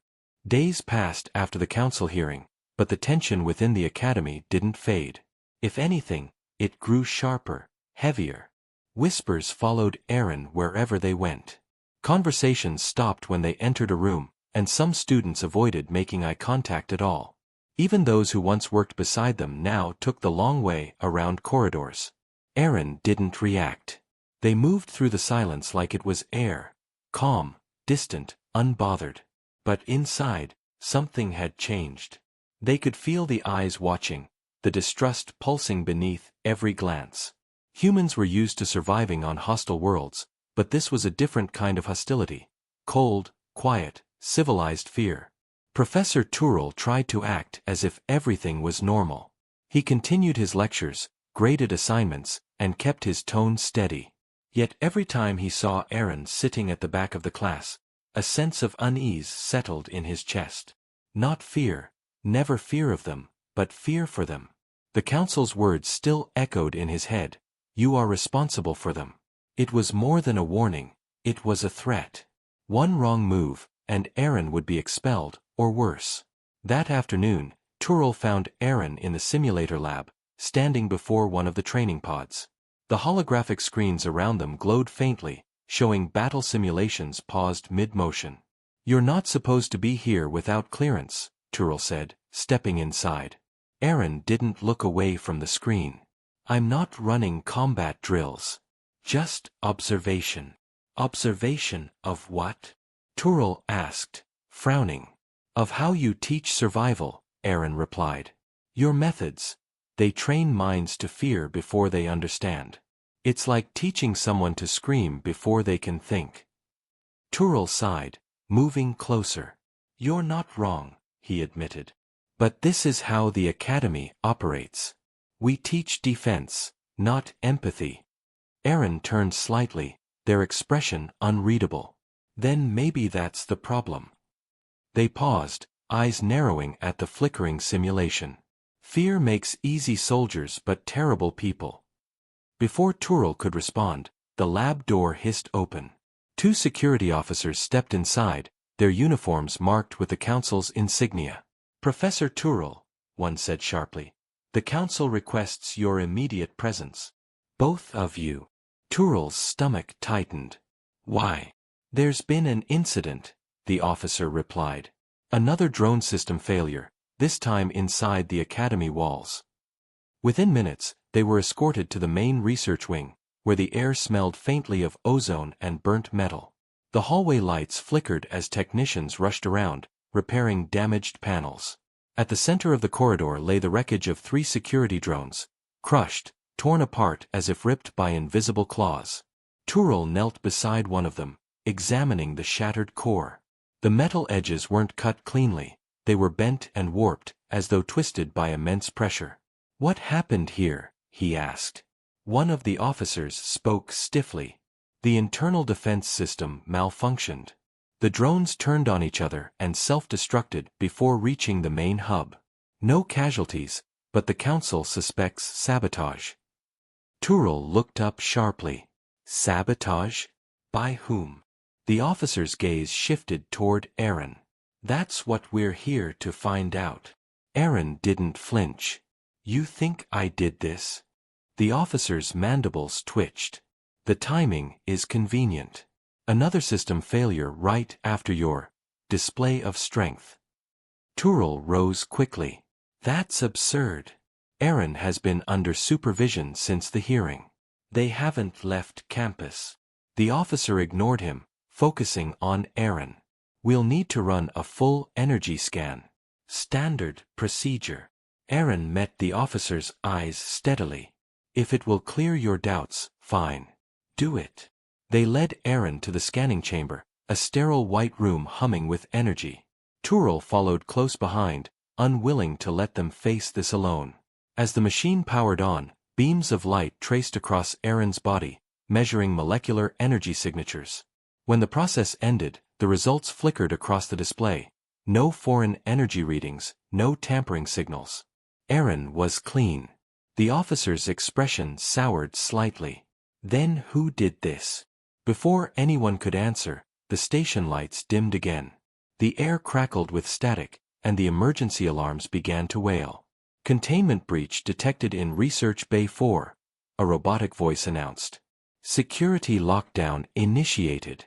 Days passed after the council hearing, but the tension within the academy didn't fade. If anything, it grew sharper, heavier. Whispers followed Aaron wherever they went. Conversations stopped when they entered a room, and some students avoided making eye contact at all. Even those who once worked beside them now took the long way around corridors. Aaron didn't react. They moved through the silence like it was air, calm, distant, unbothered. But inside, something had changed. They could feel the eyes watching, the distrust pulsing beneath every glance. Humans were used to surviving on hostile worlds, but this was a different kind of hostility. Cold, quiet, civilized fear. Professor Tyrrell tried to act as if everything was normal. He continued his lectures, graded assignments, and kept his tone steady. Yet every time he saw Aaron sitting at the back of the class, a sense of unease settled in his chest. Not fear, never fear of them, but fear for them. The council's words still echoed in his head. You are responsible for them. It was more than a warning, it was a threat. One wrong move, and Aaron would be expelled, or worse. That afternoon, Tyrrell found Aaron in the simulator lab, standing before one of the training pods. The holographic screens around them glowed faintly, showing battle simulations paused mid-motion. You're not supposed to be here without clearance, Tyrrell said, stepping inside. Aaron didn't look away from the screen. I'm not running combat drills. Just observation. Observation of what? Tyrrell asked, frowning. Of how you teach survival, Aaron replied. Your methods. They train minds to fear before they understand. It's like teaching someone to scream before they can think. Tyrrell sighed, moving closer. You're not wrong, he admitted. But this is how the academy operates. We teach defense, not empathy. Aaron turned slightly, their expression unreadable. Then maybe that's the problem. They paused, eyes narrowing at the flickering simulation. Fear makes easy soldiers but terrible people. Before Tyrrell could respond, the lab door hissed open. 2 security officers stepped inside, their uniforms marked with the council's insignia. Professor Tyrrell, one said sharply. The council requests your immediate presence. Both of you. Tyrrell's stomach tightened. Why? There's been an incident, the officer replied. Another drone system failure, this time inside the academy walls. Within minutes, they were escorted to the main research wing, where the air smelled faintly of ozone and burnt metal. The hallway lights flickered as technicians rushed around, repairing damaged panels. At the center of the corridor lay the wreckage of 3 security drones, crushed, torn apart as if ripped by invisible claws. Tyrrell knelt beside one of them, examining the shattered core. The metal edges weren't cut cleanly, they were bent and warped, as though twisted by immense pressure. What happened here? He asked. One of the officers spoke stiffly. The internal defense system malfunctioned. The drones turned on each other and self-destructed before reaching the main hub. No casualties, but the council suspects sabotage. Tyrrell looked up sharply. Sabotage? By whom? The officer's gaze shifted toward Aaron. That's what we're here to find out. Aaron didn't flinch. You think I did this? The officer's mandibles twitched. The timing is convenient. Another system failure right after your display of strength. Tyrrell rose quickly. That's absurd. Aaron has been under supervision since the hearing. They haven't left campus. The officer ignored him, focusing on Aaron. We'll need to run a full energy scan. Standard procedure. Aaron met the officer's eyes steadily. If it will clear your doubts, fine. Do it. They led Aaron to the scanning chamber, a sterile white room humming with energy. Tyrrell followed close behind, unwilling to let them face this alone. As the machine powered on, Beams of light traced across Aaron's body, measuring molecular energy signatures. When the process ended, the results flickered across the display. No foreign energy readings, no tampering signals. Aaron was clean. The officer's expression soured slightly. Then who did this? Before anyone could answer, the station lights dimmed again. The air crackled with static, and the emergency alarms began to wail. Containment breach detected in Research Bay 4, a robotic voice announced. Security lockdown initiated.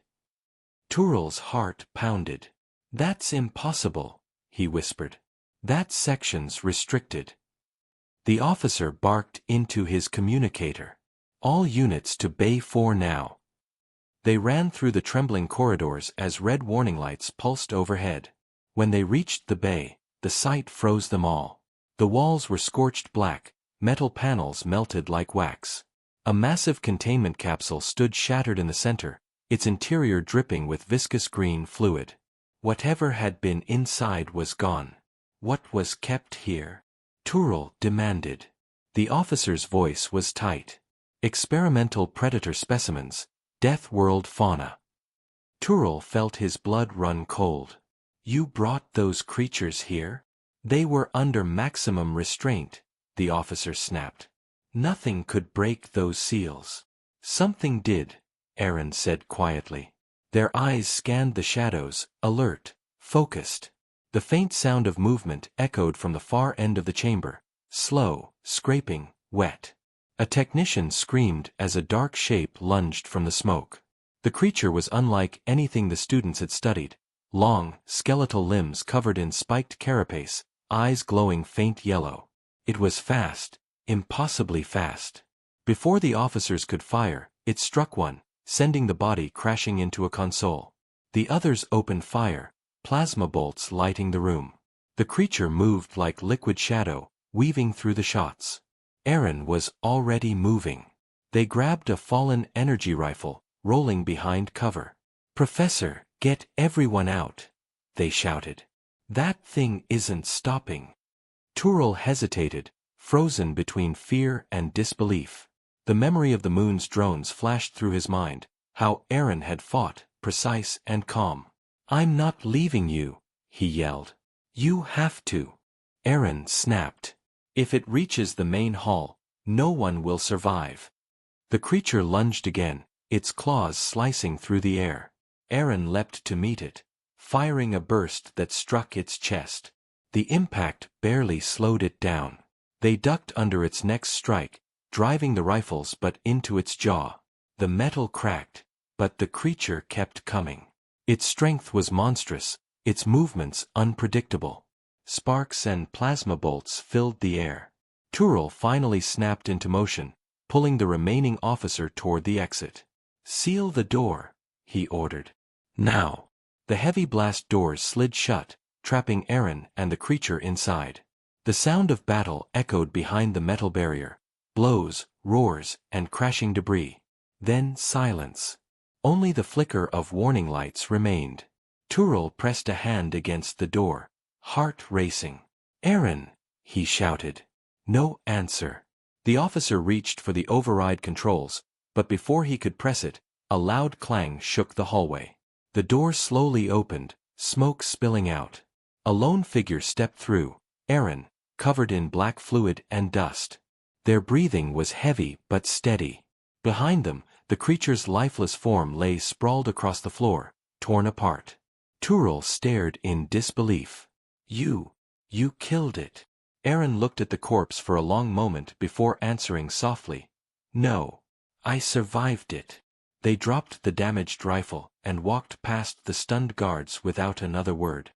Turel's heart pounded. That's impossible, he whispered. That section's restricted. The officer barked into his communicator. All units to Bay 4 now. They ran through the trembling corridors as red warning lights pulsed overhead. When they reached the bay, the sight froze them all. The walls were scorched black, metal panels melted like wax. A massive containment capsule stood shattered in the center, its interior dripping with viscous green fluid. Whatever had been inside was gone. What was kept here? Turel demanded. The officer's voice was tight. Experimental predator specimens, Deathworld fauna. Turel felt his blood run cold. You brought those creatures here? They were under maximum restraint, the officer snapped. Nothing could break those seals. Something did, Aaron said quietly. Their eyes scanned the shadows, alert, focused. The faint sound of movement echoed from the far end of the chamber, slow, scraping, wet. A technician screamed as a dark shape lunged from the smoke. The creature was unlike anything the students had studied. Long, skeletal limbs covered in spiked carapace, eyes glowing faint yellow. It was fast, impossibly fast. Before the officers could fire, it struck one, sending the body crashing into a console. The others opened fire, plasma bolts lighting the room. The creature moved like liquid shadow, weaving through the shots. Aaron was already moving. They grabbed a fallen energy rifle, rolling behind cover. Professor, get everyone out, they shouted. That thing isn't stopping. Turel hesitated, frozen between fear and disbelief. The memory of the moon's drones flashed through his mind, how Aaron had fought, precise and calm. I'm not leaving you, he yelled. You have to. Aaron snapped. If it reaches the main hall, no one will survive. The creature lunged again, its claws slicing through the air. Aaron leapt to meet it, firing a burst that struck its chest. The impact barely slowed it down. They ducked under its next strike, driving the rifles but into its jaw. The metal cracked, but the creature kept coming. Its strength was monstrous, its movements unpredictable. Sparks and plasma bolts filled the air. Turel finally snapped into motion, pulling the remaining officer toward the exit. Seal the door, he ordered. Now. The heavy blast doors slid shut, trapping Aaron and the creature inside. The sound of battle echoed behind the metal barrier. Blows, roars, and crashing debris. Then silence. Only the flicker of warning lights remained. Turel pressed a hand against the door, heart racing. Aaron, he shouted. No answer. The officer reached for the override controls, but before he could press it, a loud clang shook the hallway. The door slowly opened, smoke spilling out. A lone figure stepped through, Aaron, covered in black fluid and dust. Their breathing was heavy but steady. Behind them, the creature's lifeless form lay sprawled across the floor, torn apart. Turel stared in disbelief. You killed it. Aaron looked at the corpse for a long moment before answering softly. No. I survived it. They dropped the damaged rifle and walked past the stunned guards without another word.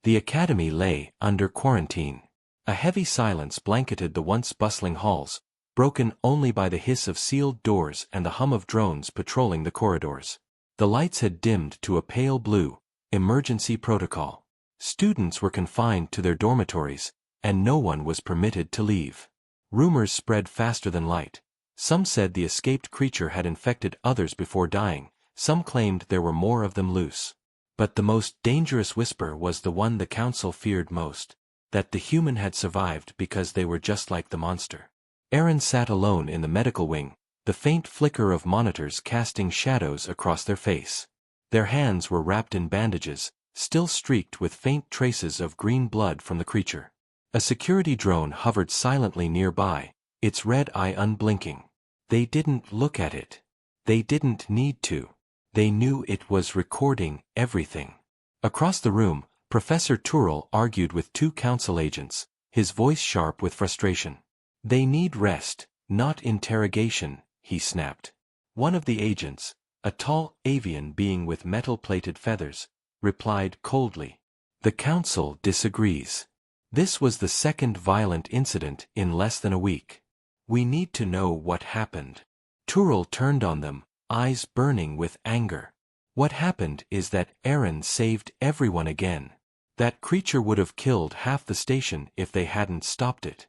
The academy lay under quarantine. A heavy silence blanketed the once bustling halls, broken only by the hiss of sealed doors and the hum of drones patrolling the corridors. The lights had dimmed to a pale blue, emergency protocol. Students were confined to their dormitories, and no one was permitted to leave. Rumors spread faster than light. Some said the escaped creature had infected others before dying, some claimed there were more of them loose. But the most dangerous whisper was the one the council feared most, that the human had survived because they were just like the monster. Aaron sat alone in the medical wing, the faint flicker of monitors casting shadows across their face. Their hands were wrapped in bandages, still streaked with faint traces of green blood from the creature. A security drone hovered silently nearby, its red eye unblinking. They didn't look at it. They didn't need to. They knew it was recording everything. Across the room, Professor Turrell argued with two council agents, his voice sharp with frustration. They need rest, not interrogation, he snapped. One of the agents, a tall avian being with metal-plated feathers, replied coldly. The council disagrees. This was the second violent incident in less than a week. We need to know what happened. Turrell turned on them, eyes burning with anger. What happened is that Aaron saved everyone again. That creature would have killed half the station if they hadn't stopped it.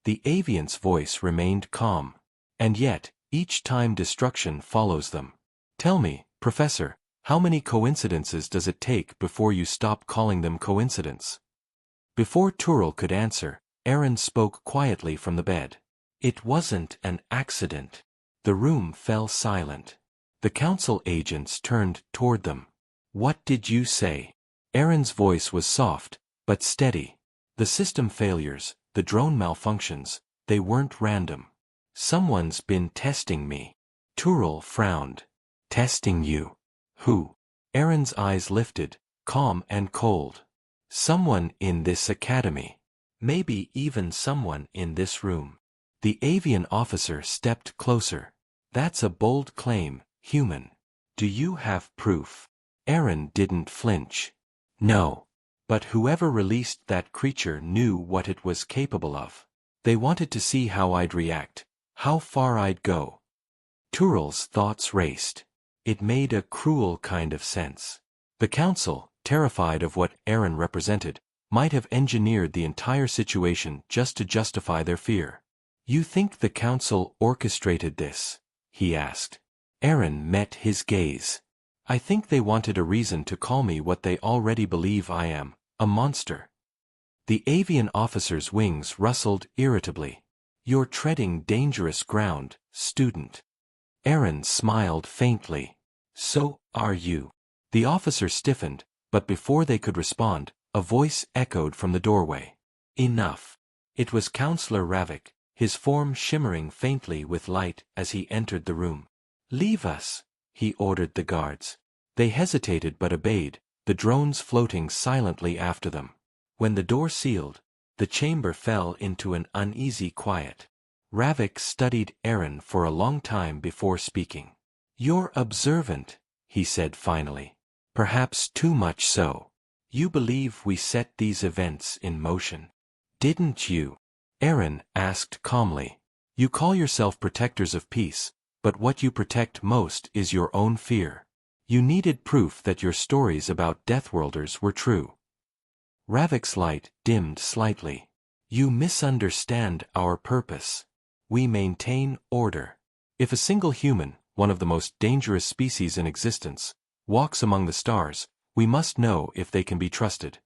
The avian's voice remained calm. And yet, each time destruction follows them. Tell me, Professor, how many coincidences does it take before you stop calling them coincidence? Before Turrell could answer, Aaron spoke quietly from the bed. It wasn't an accident. The room fell silent. The council agents turned toward them. What did you say? Aaron's voice was soft, but steady. The system failures, the drone malfunctions, they weren't random. Someone's been testing me. Turrell frowned. Testing you? Who? Aaron's eyes lifted, calm and cold. Someone in this academy. Maybe even someone in this room. The avian officer stepped closer. That's a bold claim, human. Do you have proof? Aaron didn't flinch. No. But whoever released that creature knew what it was capable of. They wanted to see how I'd react, how far I'd go. Turrell's thoughts raced. It made a cruel kind of sense. The council, terrified of what Aaron represented, might have engineered the entire situation just to justify their fear. You think the council orchestrated this? He asked. Aaron met his gaze. I think they wanted a reason to call me what they already believe I am, a monster. The avian officer's wings rustled irritably. You're treading dangerous ground, student. Aaron smiled faintly. So are you. The officer stiffened, but before they could respond, a voice echoed from the doorway. Enough. It was Counselor Ravik, his form shimmering faintly with light as he entered the room. Leave us, he ordered the guards. They hesitated but obeyed, the drones floating silently after them. When the door sealed, the chamber fell into an uneasy quiet. Ravik studied Aaron for a long time before speaking. You're observant, he said finally. Perhaps too much so. You believe we set these events in motion. Didn't you? Aaron asked calmly. You call yourself protectors of peace, but what you protect most is your own fear. You needed proof that your stories about Deathworlders were true. Ravik's light dimmed slightly. You misunderstand our purpose. We maintain order. If a single human, one of the most dangerous species in existence, walks among the stars, we must know if they can be trusted.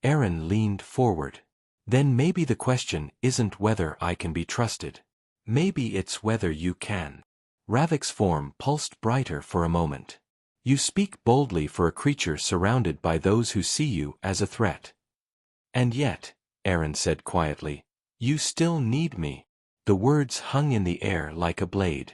Aaron leaned forward. Then maybe the question isn't whether I can be trusted. Maybe it's whether you can. Ravik's form pulsed brighter for a moment. You speak boldly for a creature surrounded by those who see you as a threat. And yet, Aaron said quietly, you still need me. The words hung in the air like a blade.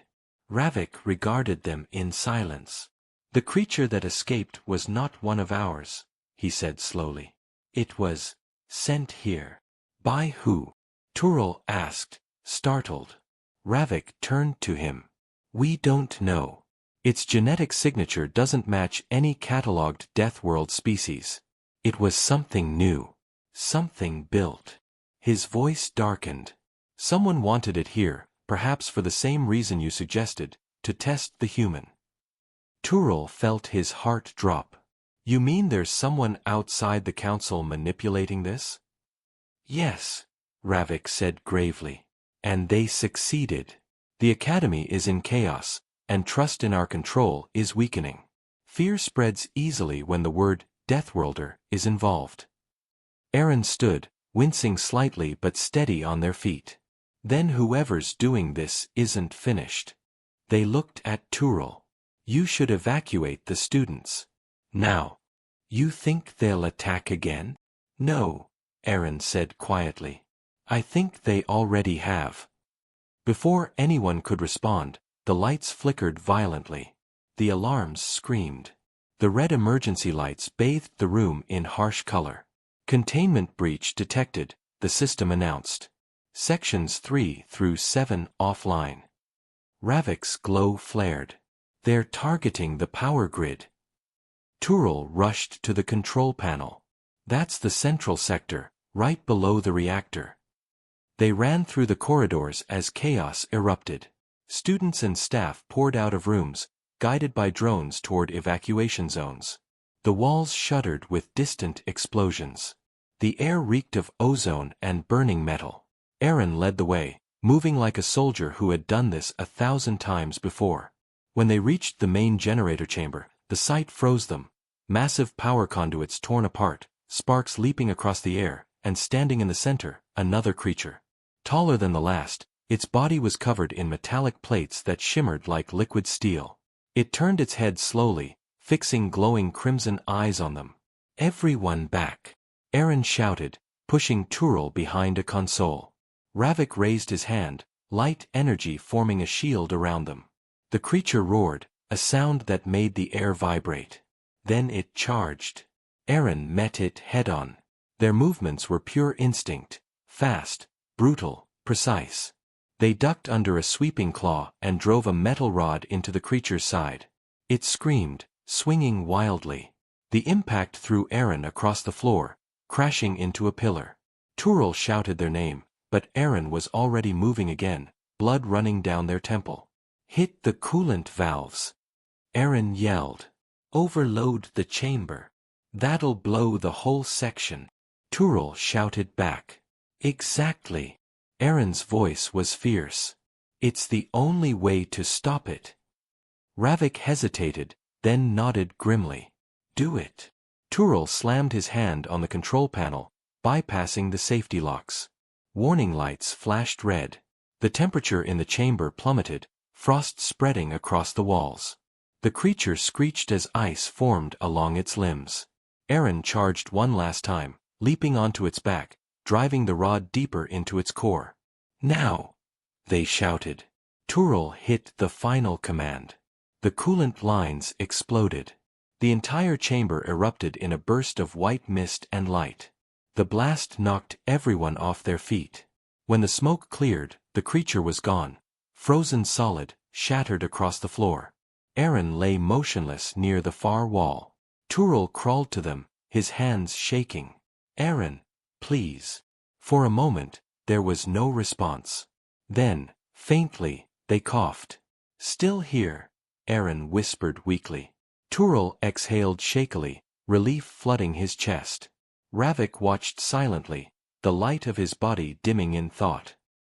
Ravik regarded them in silence. The creature that escaped was not one of ours, he said slowly. It was sent here. By who? Turrell asked, startled. Ravik turned to him. We don't know. Its genetic signature doesn't match any catalogued Deathworld species. It was something new. Something built. His voice darkened. Someone wanted it here, perhaps for the same reason you suggested, to test the human. Turrell felt his heart drop. You mean there's someone outside the council manipulating this? Yes, Ravik said gravely. And they succeeded. The academy is in chaos, and trust in our control is weakening. Fear spreads easily when the word Deathworlder is involved. Aaron stood, wincing slightly but steady on their feet. Then whoever's doing this isn't finished. They looked at Tyrell. You should evacuate the students. Now. You think they'll attack again? No, Aaron said quietly. I think they already have. Before anyone could respond, the lights flickered violently. The alarms screamed. The red emergency lights bathed the room in harsh color. Containment breach detected, the system announced. Sections 3 through 7 offline. Ravik's glow flared. They're targeting the power grid. Tyrell rushed to the control panel. That's the central sector, right below the reactor. They ran through the corridors as chaos erupted. Students and staff poured out of rooms, guided by drones toward evacuation zones. The walls shuddered with distant explosions. The air reeked of ozone and burning metal. Aaron led the way, moving like a soldier who had done this 1,000 times before. When they reached the main generator chamber, the sight froze them. Massive power conduits torn apart, sparks leaping across the air, and standing in the center, another creature. Taller than the last, its body was covered in metallic plates that shimmered like liquid steel. It turned its head slowly, fixing glowing crimson eyes on them. Everyone back! Aaron shouted, pushing Tyrell behind a console. Ravik raised his hand, light energy forming a shield around them. The creature roared, a sound that made the air vibrate. Then it charged. Aaron met it head-on. Their movements were pure instinct, fast, brutal, precise. They ducked under a sweeping claw and drove a metal rod into the creature's side. It screamed, swinging wildly. The impact threw Aaron across the floor, crashing into a pillar. Tyrell shouted their name, but Aaron was already moving again, blood running down their temple. Hit the coolant valves. Aaron yelled. Overload the chamber. That'll blow the whole section. Tyrell shouted back. Exactly. Aaron's voice was fierce. It's the only way to stop it. Ravik hesitated, then nodded grimly. Do it. Tyrell slammed his hand on the control panel, bypassing the safety locks. Warning lights flashed red. The temperature in the chamber plummeted, frost spreading across the walls. The creature screeched as ice formed along its limbs. Aaron charged one last time, leaping onto its back, driving the rod deeper into its core. Now! They shouted. Tyrell hit the final command. The coolant lines exploded. The entire chamber erupted in a burst of white mist and light. The blast knocked everyone off their feet. When the smoke cleared, the creature was gone, frozen solid, shattered across the floor. Aaron lay motionless near the far wall. Tyrell crawled to them, his hands shaking. Aaron, please. For a moment, there was no response. Then, faintly, they coughed. Still here, Aaron whispered weakly. Tyrell exhaled shakily, relief flooding his chest. Ravik watched silently, the light of his body dimming in thought.